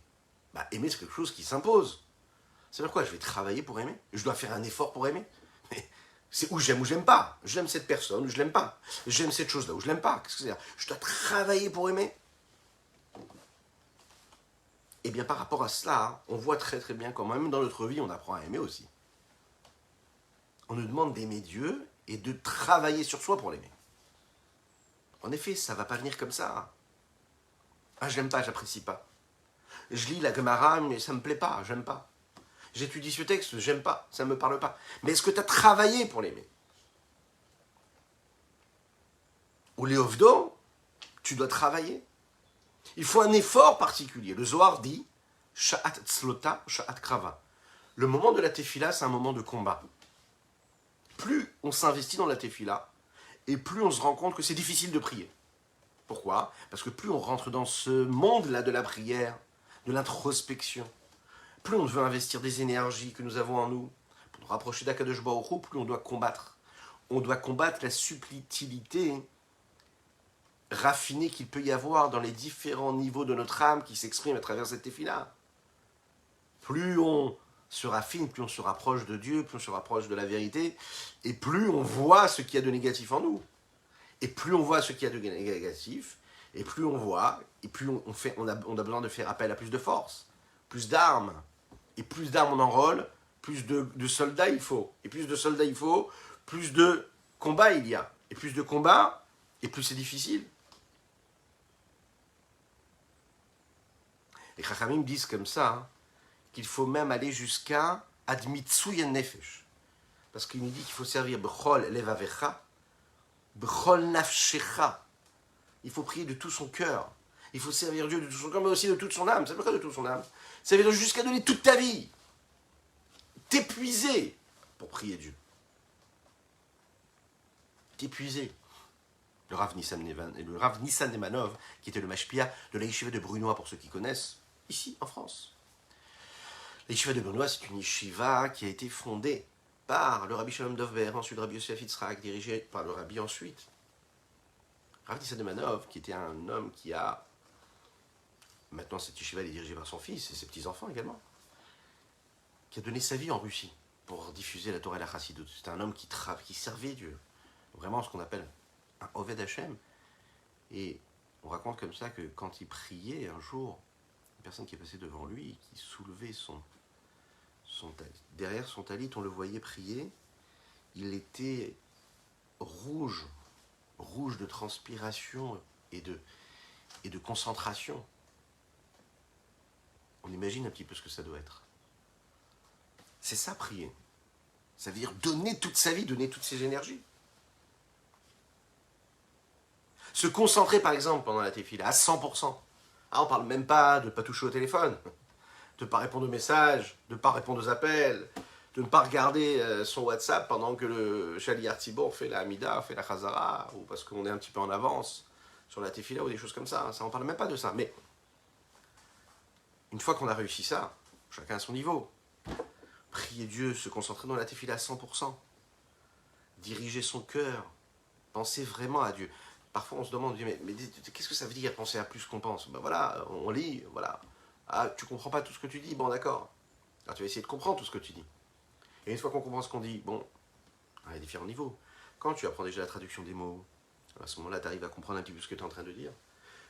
aimer c'est quelque chose qui s'impose. Ça veut dire quoi? Je vais travailler pour aimer? Je dois faire un effort pour aimer? Mais c'est ou j'aime pas. J'aime cette personne ou je l'aime pas. J'aime cette chose-là ou je l'aime pas. Qu'est-ce que c'est? Je dois travailler pour aimer. Eh bien, par rapport à cela, on voit très très bien quand même dans notre vie, on apprend à aimer aussi. On nous demande d'aimer Dieu et de travailler sur soi pour l'aimer. En effet, ça ne va pas venir comme ça. Ah, je l'aime pas, j'apprécie pas. Je lis la Gemara, mais ça me plaît pas, j'aime pas. J'étudie ce texte, j'aime pas, ça me parle pas. Mais est-ce que tu as travaillé pour l'aimer? Ou les ovdo, tu dois travailler. Il faut un effort particulier. Le Zohar dit Sha'at tzlota, Sha'at krava. Le moment de la tefila, c'est un moment de combat. Plus on s'investit dans la tefila, et plus on se rend compte que c'est difficile de prier. Pourquoi? Parce que plus on rentre dans ce monde-là de la prière, de l'introspection, plus on veut investir des énergies que nous avons en nous, pour nous rapprocher d'Akadosh Baruch Hu, plus on doit combattre. On doit combattre la subtilité raffinée qu'il peut y avoir dans les différents niveaux de notre âme qui s'expriment à travers cette tefila. Plus on se raffine, plus on se rapproche de Dieu, plus on se rapproche de la vérité, et plus on voit ce qu'il y a de négatif en nous. Et plus on voit ce qu'il y a de négatif, et plus on voit, et plus on a besoin de faire appel à plus de force, plus d'armes. Et plus d'armes on enrôle, plus de soldats il faut. Et plus de soldats il faut, plus de combats il y a. Et plus de combats, et plus c'est difficile. Les Chachamim disent comme ça, qu'il faut même aller jusqu'à Admitsuya Nefesh. Parce qu'il nous dit qu'il faut servir B'chol Levavecha, B'chol Nafshecha. Il faut prier de tout son cœur. Il faut servir Dieu de tout son cœur, mais aussi de toute son âme. Ça veut dire quoi de toute son âme? Ça veut dire jusqu'à donner toute ta vie. T'épuiser pour prier Dieu. T'épuiser. Le Rav Nissan Nemanov, qui était le mashpia de la yeshiva de Brunois, pour ceux qui connaissent, ici en France. La yeshiva de Brunois, c'est une yeshiva qui a été fondée par le Rabbi Shalom Dovber, ensuite le Rabbi Yosef Yitzhak, dirigé par le Rabbi ensuite. Rav Nissan Nemanov, qui était un homme qui a... Maintenant, cette yeshiva est dirigée par son fils et ses petits-enfants également, qui a donné sa vie en Russie pour diffuser la Torah et la Chassidut. C'était un homme qui servait Dieu. Vraiment ce qu'on appelle un Oved Hashem. Et on raconte comme ça que quand il priait un jour, une personne qui est passée devant lui, qui soulevait son talit. Derrière son talit, on le voyait prier. Il était rouge de transpiration et de concentration. On imagine un petit peu ce que ça doit être. C'est ça, prier. Ça veut dire donner toute sa vie, donner toutes ses énergies. Se concentrer, par exemple, pendant la tefila, à 100%. Ah, on ne parle même pas de ne pas toucher au téléphone, de ne pas répondre aux messages, de ne pas répondre aux appels, de ne pas regarder son WhatsApp pendant que le Shaliar Tzibour fait la Hamida, fait la Chazara, ou parce qu'on est un petit peu en avance sur la tefila ou des choses comme ça. Ça, on ne parle même pas de ça. Mais une fois qu'on a réussi ça, chacun à son niveau, prier Dieu, se concentrer dans la tefila à 100%, diriger son cœur, penser vraiment à Dieu. Parfois on se demande, mais qu'est-ce que ça veut dire penser à plus qu'on pense? Ben voilà, on lit, voilà. Ah, tu comprends pas tout ce que tu dis? Bon, d'accord. Alors tu vas essayer de comprendre tout ce que tu dis. Et une fois qu'on comprend ce qu'on dit, bon, il y a différents niveaux. quand tu apprends déjà la traduction des mots, à ce moment-là, tu arrives à comprendre un petit peu ce que tu es en train de dire.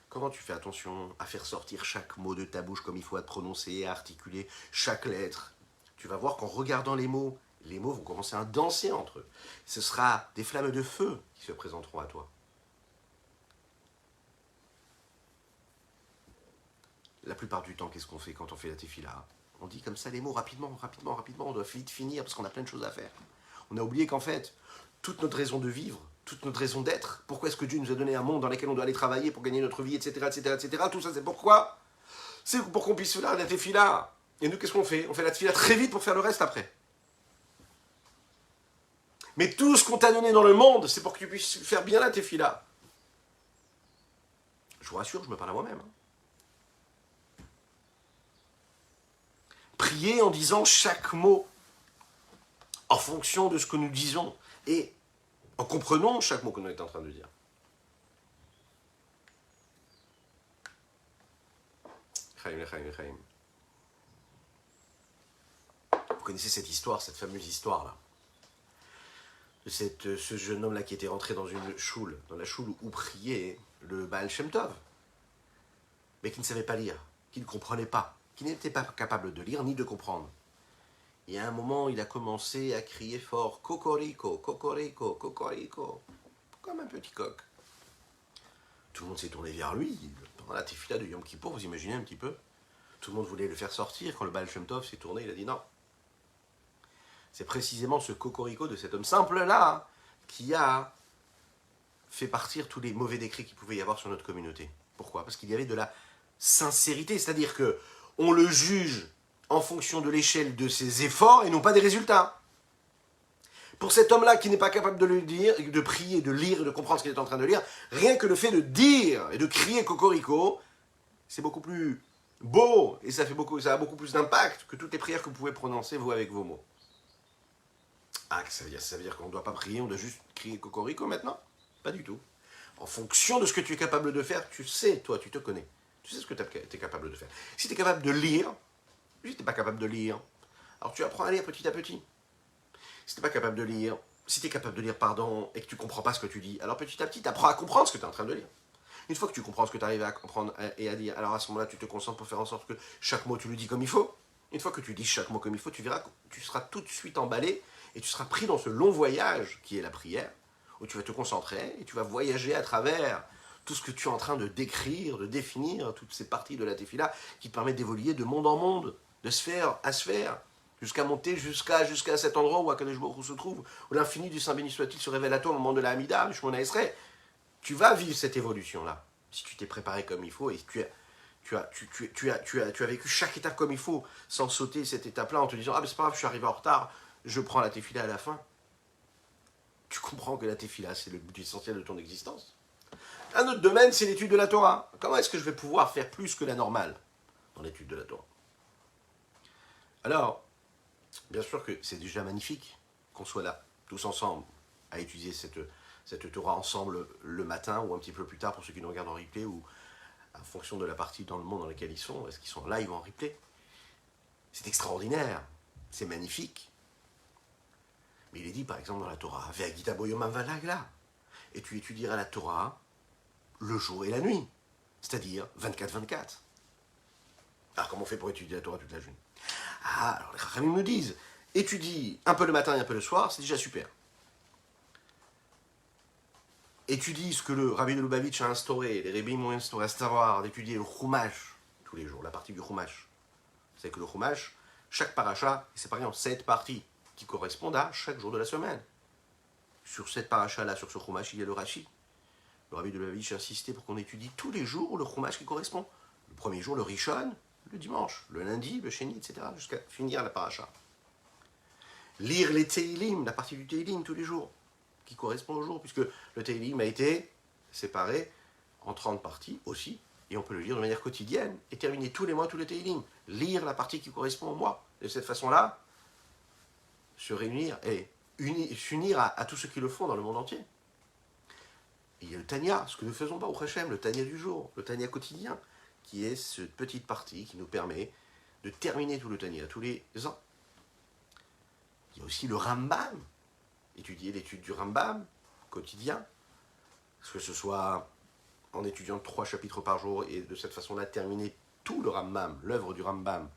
Comment tu fais attention à faire sortir chaque mot de ta bouche comme il faut, à te prononcer, à articuler chaque lettre. Tu vas voir qu'en regardant les mots vont commencer à danser entre eux. Ce sera des flammes de feu qui se présenteront à toi. La plupart du temps, qu'est-ce qu'on fait quand on fait la tefila? On dit comme ça les mots rapidement, rapidement, rapidement, on doit vite finir parce qu'on a plein de choses à faire. On a oublié qu'en fait, toute notre raison de vivre, toute notre raison d'être, pourquoi est-ce que Dieu nous a donné un monde dans lequel on doit aller travailler pour gagner notre vie, etc., etc., etc., tout ça c'est pourquoi? C'est pour qu'on puisse faire la tefila. Et nous, qu'est-ce qu'on fait? On fait la tefila très vite pour faire le reste après. Mais tout ce qu'on t'a donné dans le monde, c'est pour que tu puisses faire bien la tefila. Je vous rassure, je me parle à moi-même. Prier en disant chaque mot en fonction de ce que nous disons et en comprenant chaque mot que nous est en train de dire. Vous connaissez cette histoire, cette fameuse histoire-là, de ce jeune homme-là qui était rentré dans une choule, dans la choule où priait le Baal Shem Tov, mais qui ne savait pas lire, qui ne comprenait pas, qui n'était pas capable de lire ni de comprendre. Et à un moment, il a commencé à crier fort « Cocorico, cocorico, cocorico », comme un petit coq. Tout le monde s'est tourné vers lui. Pendant la tefila de Yom Kippour, vous imaginez un petit peu? Tout le monde voulait le faire sortir. Quand le Baal Shem Tov s'est tourné, il a dit non. C'est précisément ce cocorico de cet homme simple-là qui a fait partir tous les mauvais décrets qu'il pouvait y avoir sur notre communauté. Pourquoi? Parce qu'il y avait de la sincérité, c'est-à-dire que on le juge en fonction de l'échelle de ses efforts et non pas des résultats. Pour cet homme-là qui n'est pas capable de le dire, de prier, de lire et de comprendre ce qu'il est en train de lire, rien que le fait de dire et de crier cocorico, c'est beaucoup plus beau et ça a beaucoup plus d'impact que toutes les prières que vous pouvez prononcer vous avec vos mots. Ah, ça veut dire qu'on ne doit pas prier, on doit juste crier cocorico maintenant? Pas du tout. En fonction de ce que tu es capable de faire, tu sais, toi, tu te connais. Tu sais ce que tu es capable de faire. Si tu es capable de lire, si tu n'es pas capable de lire, alors tu apprends à lire petit à petit. Si tu n'es pas capable de lire, si tu es capable de lire, pardon, et que tu ne comprends pas ce que tu dis, alors petit à petit, tu apprends à comprendre ce que tu es en train de lire. Une fois que tu comprends ce que tu arrives à comprendre et à dire, alors à ce moment-là, tu te concentres pour faire en sorte que chaque mot, tu le dis comme il faut. Une fois que tu dis chaque mot comme il faut, tu verras que tu seras tout de suite emballé et tu seras pris dans ce long voyage qui est la prière, où tu vas te concentrer et tu vas voyager à travers tout ce que tu es en train de décrire, de définir, toutes ces parties de la tefila qui te permettent d'évoluer de monde en monde, de sphère à sphère, jusqu'à monter jusqu'à cet endroit où Akadosh Baruch Hu se trouve, où l'infini du Saint béni soit-il se révèle à toi au moment de la Hamida, du Shemona Esrei. Tu vas vivre cette évolution-là, si tu t'es préparé comme il faut et tu as vécu chaque étape comme il faut, sans sauter cette étape-là en te disant « Ah, mais c'est pas grave, je suis arrivé en retard, je prends la tefila à la fin. » Tu comprends que la tefila, c'est le but essentiel de ton existence. Un autre domaine, c'est l'étude de la Torah. Comment est-ce que je vais pouvoir faire plus que la normale dans l'étude de la Torah? Alors, bien sûr que c'est déjà magnifique qu'on soit là, tous ensemble, à étudier cette Torah ensemble le matin ou un petit peu plus tard pour ceux qui nous regardent en replay ou en fonction de la partie dans le monde dans laquelle ils sont, est-ce qu'ils sont live ou en replay. C'est extraordinaire, c'est magnifique. Mais il est dit par exemple dans la Torah, Ve'agita bo yom v'layla, et tu étudieras la Torah le jour et la nuit, c'est-à-dire 24-24. Alors comment on fait pour étudier la Torah toute la journée? Ah, alors les Chachamim nous disent, étudie un peu le matin et un peu le soir, c'est déjà super. Étudie ce que le Rabbi de Lubavitch a instauré, les rabbins ont instauré, à savoir d'étudier le Chumash tous les jours, la partie du Chumash. C'est que le Chumash, chaque paracha est séparé en 7 parties qui correspondent à chaque jour de la semaine. Sur cette paracha-là, sur ce Chumash, il y a le Rashi. Le Rabbi de Lubavitch a insisté pour qu'on étudie tous les jours le Chumash qui correspond. Le premier jour, le Rishon, le dimanche, le lundi, le Sheni, etc., jusqu'à finir la paracha. Lire les Teilim, la partie du Teilim tous les jours, qui correspond au jour, puisque le Teilim a été séparé en 30 parties aussi, et on peut le lire de manière quotidienne, et terminer tous les mois tous les Teilim. Lire la partie qui correspond au mois. Et de cette façon-là, se réunir et s'unir à tous ceux qui le font dans le monde entier. Et il y a le Tanya, ce que nous faisons pas au Hachem, le Tanya du jour, le Tanya quotidien, qui est cette petite partie qui nous permet de terminer tout le Tanya tous les ans. Il y a aussi le Rambam, étudier l'étude du Rambam, quotidien, que ce soit en étudiant 3 chapitres par jour et de cette façon-là terminer tout le Rambam, l'œuvre du Rambam,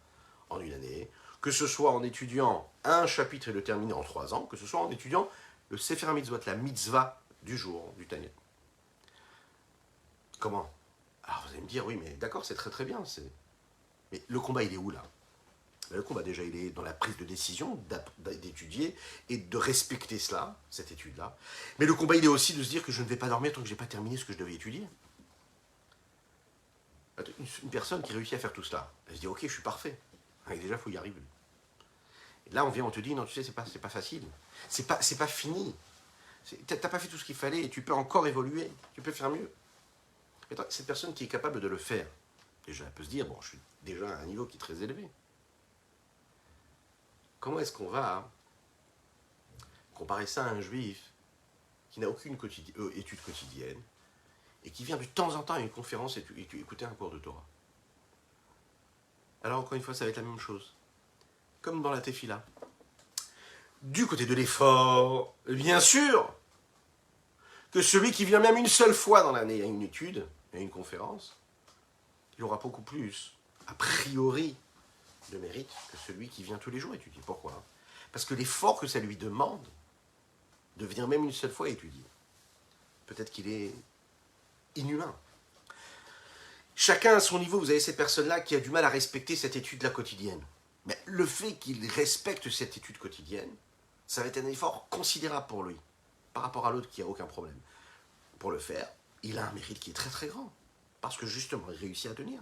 en une année, que ce soit en étudiant un chapitre et le terminer en 3 ans, que ce soit en étudiant le Sefer Mitzvot, la mitzvah du jour, du Tanya. Comment? Alors vous allez me dire, oui, mais d'accord, c'est très très bien. Mais le combat, il est où là? Le combat, déjà, il est dans la prise de décision, d'étudier et de respecter cela, cette étude-là. Mais le combat, il est aussi de se dire que je ne vais pas dormir tant que je n'ai pas terminé ce que je devais étudier. Une personne qui réussit à faire tout cela, elle se dit, ok, je suis parfait. Et déjà, il faut y arriver. Et là, on te dit, non, tu sais, c'est pas facile. C'est pas fini. T'as pas fait tout ce qu'il fallait et tu peux encore évoluer. Tu peux faire mieux. Et cette personne qui est capable de le faire, déjà, elle peut se dire, bon, je suis déjà à un niveau qui est très élevé. Comment est-ce qu'on va comparer ça à un juif qui n'a aucune étude quotidienne et qui vient de temps en temps à une conférence et écouter un cours de Torah? Alors encore une fois, ça va être la même chose. Comme dans la Tefila. Du côté de l'effort, bien sûr que celui qui vient même une seule fois dans l'année à une étude, à une conférence, il aura beaucoup plus, a priori, de mérite que celui qui vient tous les jours étudier. Pourquoi? Parce que l'effort que ça lui demande de venir même une seule fois étudier, peut-être qu'il est inhumain. Chacun à son niveau, vous avez cette personne-là qui a du mal à respecter cette étude-là quotidienne. Mais le fait qu'il respecte cette étude quotidienne, ça va être un effort considérable pour lui, par rapport à l'autre qui n'a aucun problème. Pour le faire, il a un mérite qui est très très grand, parce que justement, il réussit à tenir.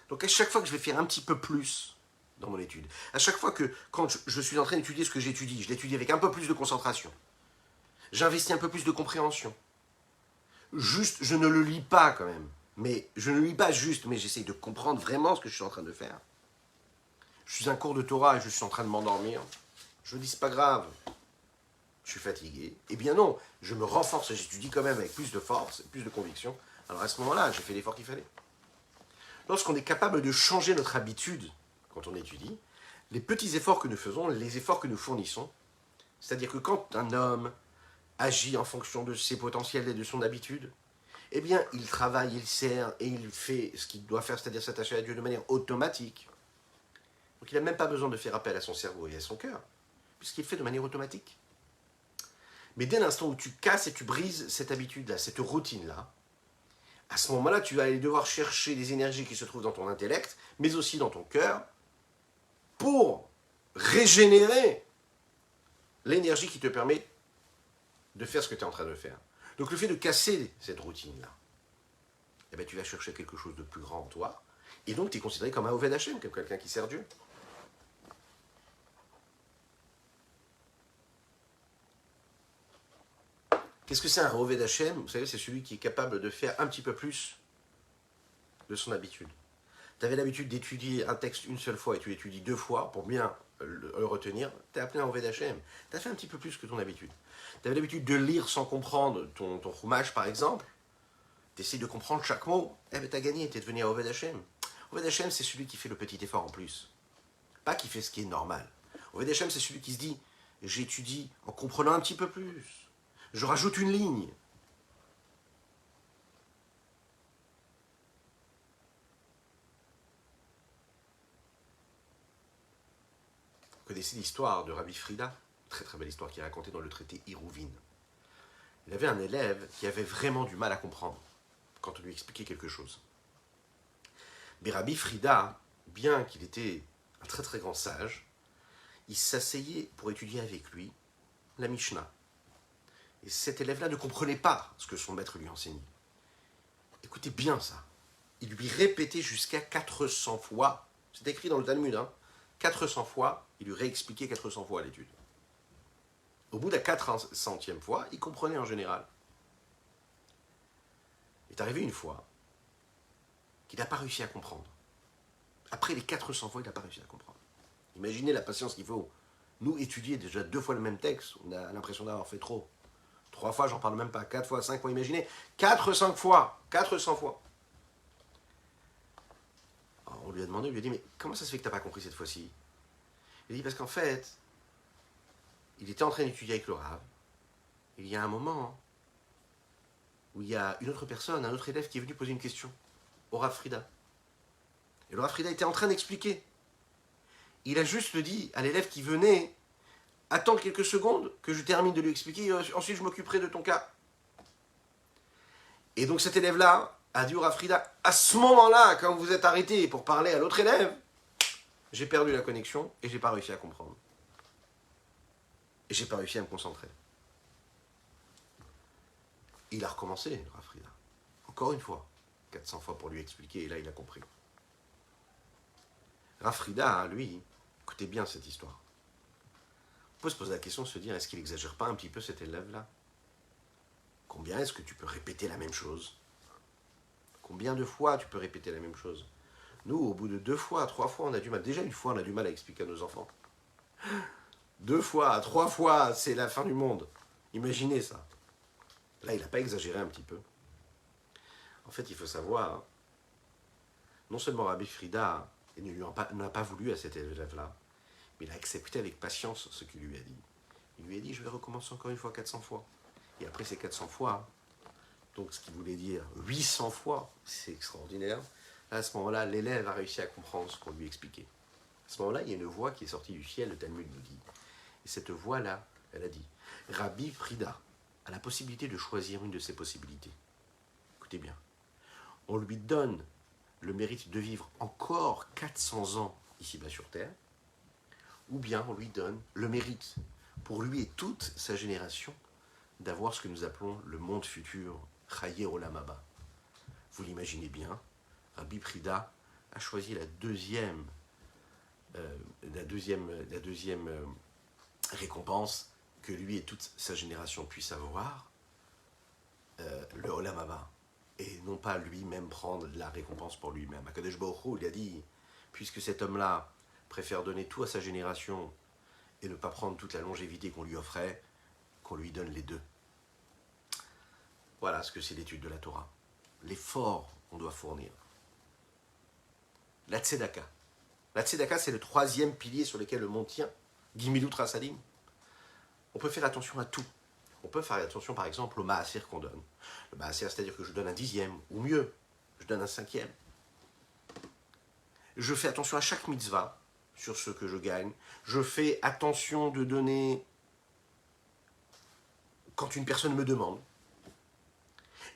Donc à chaque fois que je vais faire un petit peu plus dans mon étude, à chaque fois que quand je suis en train d'étudier ce que j'étudie, je l'étudie avec un peu plus de concentration, j'investis un peu plus de compréhension. Juste, je ne le lis pas quand même, mais je ne lis pas juste, mais j'essaye de comprendre vraiment ce que je suis en train de faire. Je suis un cours de Torah et je suis en train de m'endormir. Je me dis, c'est pas grave, je suis fatigué. Eh bien non, je me renforce et j'étudie quand même avec plus de force, plus de conviction. Alors à ce moment-là, j'ai fait l'effort qu'il fallait. Lorsqu'on est capable de changer notre habitude quand on étudie, les petits efforts que nous faisons, les efforts que nous fournissons, c'est-à-dire que quand un homme agit en fonction de ses potentiels et de son habitude, eh bien, il travaille, il sert et il fait ce qu'il doit faire, c'est-à-dire s'attacher à Dieu de manière automatique. Donc il n'a même pas besoin de faire appel à son cerveau et à son cœur, puisqu'il le fait de manière automatique. Mais dès l'instant où tu casses et tu brises cette habitude-là, cette routine-là, à ce moment-là, tu vas aller devoir chercher les énergies qui se trouvent dans ton intellect, mais aussi dans ton cœur, pour régénérer l'énergie qui te permet de faire ce que tu es en train de faire. Donc le fait de casser cette routine-là, eh bien, tu vas chercher quelque chose de plus grand en toi, et donc tu es considéré comme un Oved Hashem, comme quelqu'un qui sert Dieu. Qu'est-ce que c'est un Oved Hashem? Vous savez, c'est celui qui est capable de faire un petit peu plus de son habitude. Tu avais l'habitude d'étudier un texte une seule fois et tu l'étudies 2 fois pour bien le retenir, tu es appelé un Oved Hashem. Tu as fait un petit peu plus que ton habitude. Tu avais l'habitude de lire sans comprendre ton Chumash, par exemple. Tu essaies de comprendre chaque mot. Eh bien, tu as gagné, tu es devenu un Oved Hashem. Oved Hashem, c'est celui qui fait le petit effort en plus. Pas qui fait ce qui est normal. Oved Hashem, c'est celui qui se dit, j'étudie en comprenant un petit peu plus. Je rajoute une ligne. Vous connaissez l'histoire de Rabbi Frida, très très belle histoire qui est racontée dans le traité Iruvin. Il avait un élève qui avait vraiment du mal à comprendre quand on lui expliquait quelque chose. Mais Rabbi Frida, bien qu'il était un très très grand sage, il s'asseyait pour étudier avec lui la Mishnah. Et cet élève-là ne comprenait pas ce que son maître lui enseignait. Écoutez bien ça. Il lui répétait jusqu'à 400 fois, c'est écrit dans le Talmud, 400 fois, il lui réexpliquait 400 fois l'étude. Au bout de la 400e fois, il comprenait en général. Il est arrivé une fois qu'il n'a pas réussi à comprendre. Après les 400 fois, il n'a pas réussi à comprendre. Imaginez la patience qu'il faut. Nous, étudier déjà 2 fois le même texte, on a l'impression d'avoir fait trop. 3 fois, j'en parle même pas. 4 fois, 5 fois, imaginez. 400 fois. 400 fois. Alors, on lui a demandé, on lui a dit, mais comment ça se fait que tu n'as pas compris cette fois-ci? Il a dit, parce qu'en fait, il était en train d'étudier avec le Rav, il y a un moment où il y a une autre personne, un autre élève qui est venu poser une question au Rav Frida. Et le Rav Frida était en train d'expliquer. Il a juste dit à l'élève qui venait, attends quelques secondes que je termine de lui expliquer, ensuite je m'occuperai de ton cas. Et donc cet élève-là a dit au Rav Frida, à ce moment-là, quand vous êtes arrêté pour parler à l'autre élève, j'ai perdu la connexion et j'ai pas réussi à comprendre. Et j'ai pas réussi à me concentrer. Et il a recommencé, le Rav Frida. Encore une fois, 400 fois pour lui expliquer, et là il a compris. Rav Frida, lui, écoutez bien cette histoire. On peut se poser la question de se dire, est-ce qu'il n'exagère pas un petit peu cet élève-là? Combien est-ce que tu peux répéter la même chose? Combien de fois tu peux répéter la même chose? Nous, au bout de 2 fois, 3 fois, on a du mal. Déjà, une fois, on a du mal à expliquer à nos enfants. 2 fois, 3 fois, c'est la fin du monde. Imaginez ça. Là, il n'a pas exagéré un petit peu. En fait, il faut savoir, non seulement Rabbi Frida n'a pas voulu à cet élève-là, mais il a accepté avec patience ce qu'il lui a dit. Il lui a dit, je vais recommencer encore une fois 400 fois. Et après ces 400 fois, donc ce qui voulait dire 800 fois, c'est extraordinaire. À ce moment-là, l'élève a réussi à comprendre ce qu'on lui expliquait. À ce moment-là, il y a une voix qui est sortie du ciel, le Talmud nous dit. Et cette voix-là, elle a dit, Rabbi Frida a la possibilité de choisir une de ses possibilités. Écoutez bien. On lui donne le mérite de vivre encore 400 ans ici-bas sur Terre, ou bien on lui donne le mérite, pour lui et toute sa génération, d'avoir ce que nous appelons le monde futur, Chaye Olam Haba. Vous l'imaginez bien, Rabbi Frida a choisi la deuxième récompense que lui et toute sa génération puissent avoir, le Olam Haba, et non pas lui-même prendre la récompense pour lui-même. Akadosh Baruch Hu, il a dit, puisque cet homme-là préfère donner tout à sa génération et ne pas prendre toute la longévité qu'on lui offrait, qu'on lui donne les deux. Voilà ce que c'est l'étude de la Torah. L'effort qu'on doit fournir. La tzedaka. La tzedaka, c'est le 3e pilier sur lequel le monde tient. Gimilut Rasadim. On peut faire attention à tout. On peut faire attention, par exemple, au maaser qu'on donne. Le maaser, c'est-à-dire que je donne un 10e, ou mieux, je donne un 5e. Je fais attention à chaque mitzvah, sur ce que je gagne. Je fais attention de donner quand une personne me demande.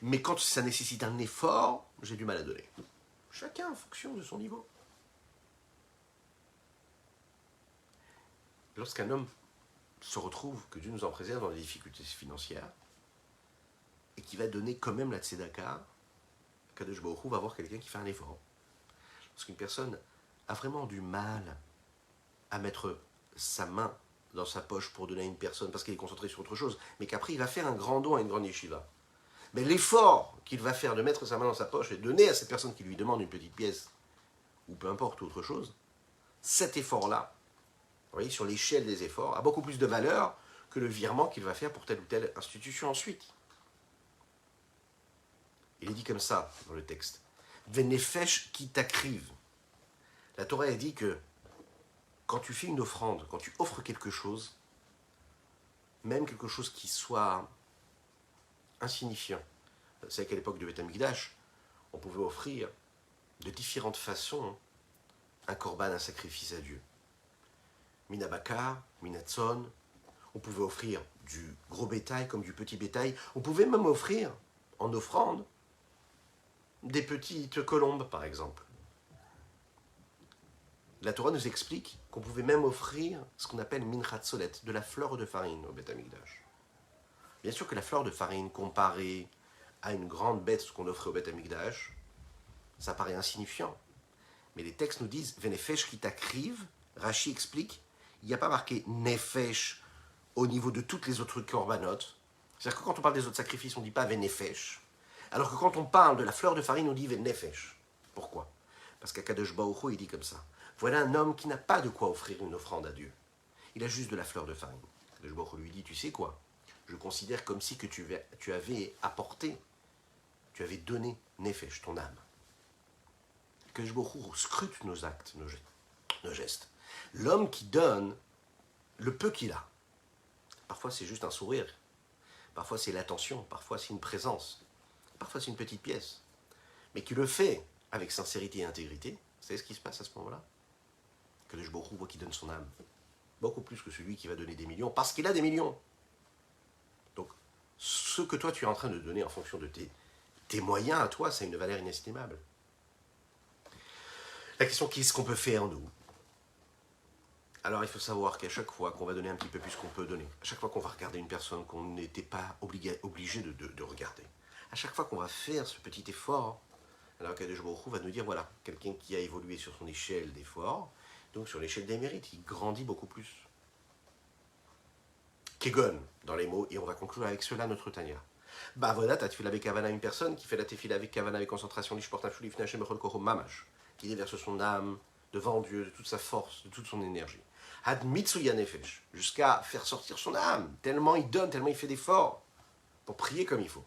Mais quand ça nécessite un effort, j'ai du mal à donner. Chacun en fonction de son niveau. Lorsqu'un homme se retrouve, que Dieu nous en préserve, dans des difficultés financières, et qui va donner quand même la tzedaka, Kadosh Baruch Hu va avoir quelqu'un qui fait un effort. Lorsqu'une personne a vraiment du mal à mettre sa main dans sa poche pour donner à une personne parce qu'il est concentré sur autre chose, mais qu'après il va faire un grand don à une grande yeshiva, mais l'effort qu'il va faire de mettre sa main dans sa poche et de donner à cette personne qui lui demande une petite pièce, ou peu importe autre chose, cet effort-là, vous voyez, sur l'échelle des efforts, a beaucoup plus de valeur que le virement qu'il va faire pour telle ou telle institution ensuite. Il est dit comme ça dans le texte. Venefesh ki takriv. La Torah a dit que quand tu fais une offrande, quand tu offres quelque chose, même quelque chose qui soit insignifiant. Vous savez qu'à l'époque du Beth Amikdash, on pouvait offrir de différentes façons un korban, un sacrifice à Dieu. Minabakar, minatzon, on pouvait offrir du gros bétail comme du petit bétail. On pouvait même offrir, en offrande, des petites colombes, par exemple. La Torah nous explique qu'on pouvait même offrir ce qu'on appelle minchat solet, de la fleur de farine au Beth Amikdash. Bien sûr que la fleur de farine, comparée à une grande bête qu'on offrait au Beth Amikdash, ça paraît insignifiant. Mais les textes nous disent Venefesh ki takriv. Rashi explique, il n'y a pas marqué nefesh au niveau de toutes les autres corbanotes. C'est-à-dire que quand on parle des autres sacrifices, on ne dit pas venefesh. Alors que quand on parle de la fleur de farine, on dit venefesh. Pourquoi? Parce qu'Akadosh Baruch Hu, il dit comme ça. Voilà un homme qui n'a pas de quoi offrir une offrande à Dieu. Il a juste de la fleur de farine. Akadosh Baruch Hu lui dit, tu sais quoi? Je considère comme si que tu avais apporté, tu avais donné nefesh, ton âme. Akadosh Baruch Hu scrute nos actes, nos gestes. L'homme qui donne le peu qu'il a. Parfois c'est juste un sourire. parfois c'est l'attention, parfois c'est une présence, parfois c'est une petite pièce. Mais qui le fait avec sincérité et intégrité, vous savez ce qui se passe à ce moment-là? Que le Baruch Hu voit qu'il donne son âme. Beaucoup plus que celui qui va donner des millions, parce qu'il a des millions. Donc, ce que toi tu es en train de donner en fonction de tes moyens à toi, ça a une valeur inestimable. La question, qu'est-ce qu'on peut faire, nous? Alors, il faut savoir qu'à chaque fois qu'on va donner un petit peu plus qu'on peut donner, à chaque fois qu'on va regarder une personne qu'on n'était pas obligé de regarder, à chaque fois qu'on va faire ce petit effort, alors qu'Akadosh Baruch Hu va nous dire, voilà, quelqu'un qui a évolué sur son échelle d'effort, donc sur l'échelle des mérites, il grandit beaucoup plus. Kegon, dans les mots, et on va conclure avec cela notre Tanya. Bah voilà, t'as tefila avec Kavana, une personne qui fait la tefila avec Kavana, avec concentration, qui déverse son âme devant Dieu, de toute sa force, de toute son énergie. Had mitsuya nefesh, jusqu'à faire sortir son âme, tellement il donne, tellement il fait d'efforts, pour prier comme il faut.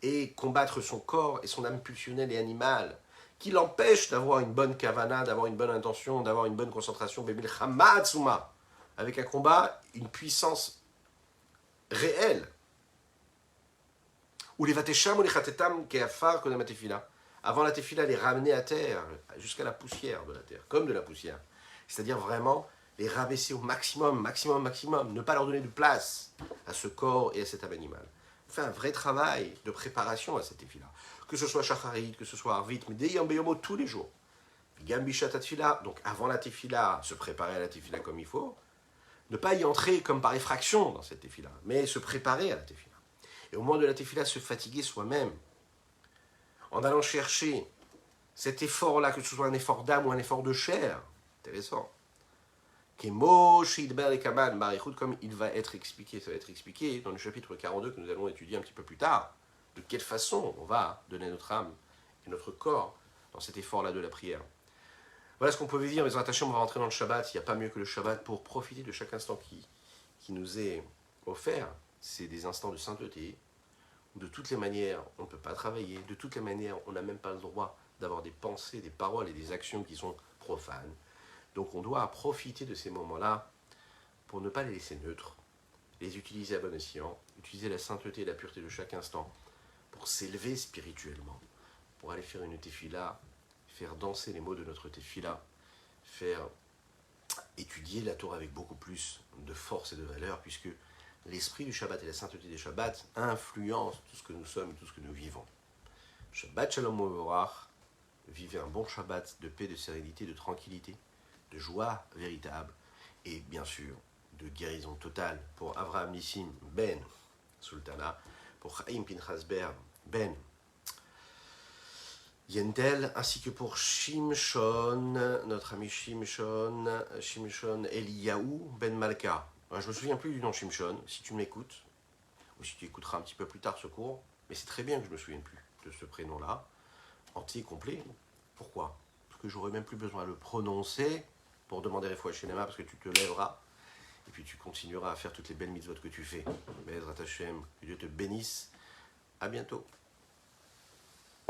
Et combattre son corps et son âme pulsionnelle et animale, qui l'empêche d'avoir une bonne kavana, d'avoir une bonne intention, d'avoir une bonne concentration, avec un combat, une puissance réelle. Ou les vatesham ou les chatetam keafar kodem tefila. Avant la tefila, les ramener à terre, jusqu'à la poussière de la terre, comme de la poussière. C'est-à-dire vraiment les rabaisser au maximum, maximum, maximum, ne pas leur donner de place à ce corps et à cet âme animale. On fait un vrai travail de préparation à cette tefila. Que ce soit shacharit, que ce soit arvit, mais deyam beyomo tous les jours. Gambishat tefila, donc avant la tefila, se préparer à la tefila comme il faut. Ne pas y entrer comme par effraction dans cette tefila, mais se préparer à la tefila. Et au moment de la tefila, se fatiguer soi-même, en allant chercher cet effort-là, que ce soit un effort d'âme ou un effort de chair. Intéressant. Comme il va être expliqué, ça va être expliqué dans le chapitre 42 que nous allons étudier un petit peu plus tard, de quelle façon on va donner notre âme et notre corps dans cet effort-là de la prière. Voilà ce qu'on pouvait dire, mais attachés, on va rentrer dans le Shabbat. Il n'y a pas mieux que le Shabbat pour profiter de chaque instant qui nous est offert. C'est des instants de sainteté. De toutes les manières, on ne peut pas travailler. De toutes les manières, on n'a même pas le droit d'avoir des pensées, des paroles et des actions qui sont profanes. Donc on doit profiter de ces moments-là pour ne pas les laisser neutres, les utiliser à bon escient, utiliser la sainteté et la pureté de chaque instant pour s'élever spirituellement, pour aller faire une tefila, faire danser les mots de notre tefila, faire étudier la Torah avec beaucoup plus de force et de valeur, puisque l'esprit du Shabbat et la sainteté des Shabbats influencent tout ce que nous sommes et tout ce que nous vivons. Shabbat Shalom U'Vorach, vivez un bon Shabbat de paix, de sérénité, de tranquillité, de joie véritable et bien sûr de guérison totale pour Avraham Nissim Ben Sultana, pour Chaim Pinchas Ber Ben Yentel, ainsi que pour Shimshon, notre ami Shimshon Eliyahu Ben Malka. Je ne me souviens plus du nom Shimshon, si tu m'écoutes, ou si tu écouteras un petit peu plus tard ce cours, mais c'est très bien que je ne me souvienne plus de ce prénom-là, entier, complet. Pourquoi? Parce que j'aurais même plus besoin de le prononcer pour demander Refoua Shelema, parce que tu te lèveras, et puis tu continueras à faire toutes les belles mitzvot que tu fais. Be'ezrat Hashem, que Dieu te bénisse. À bientôt.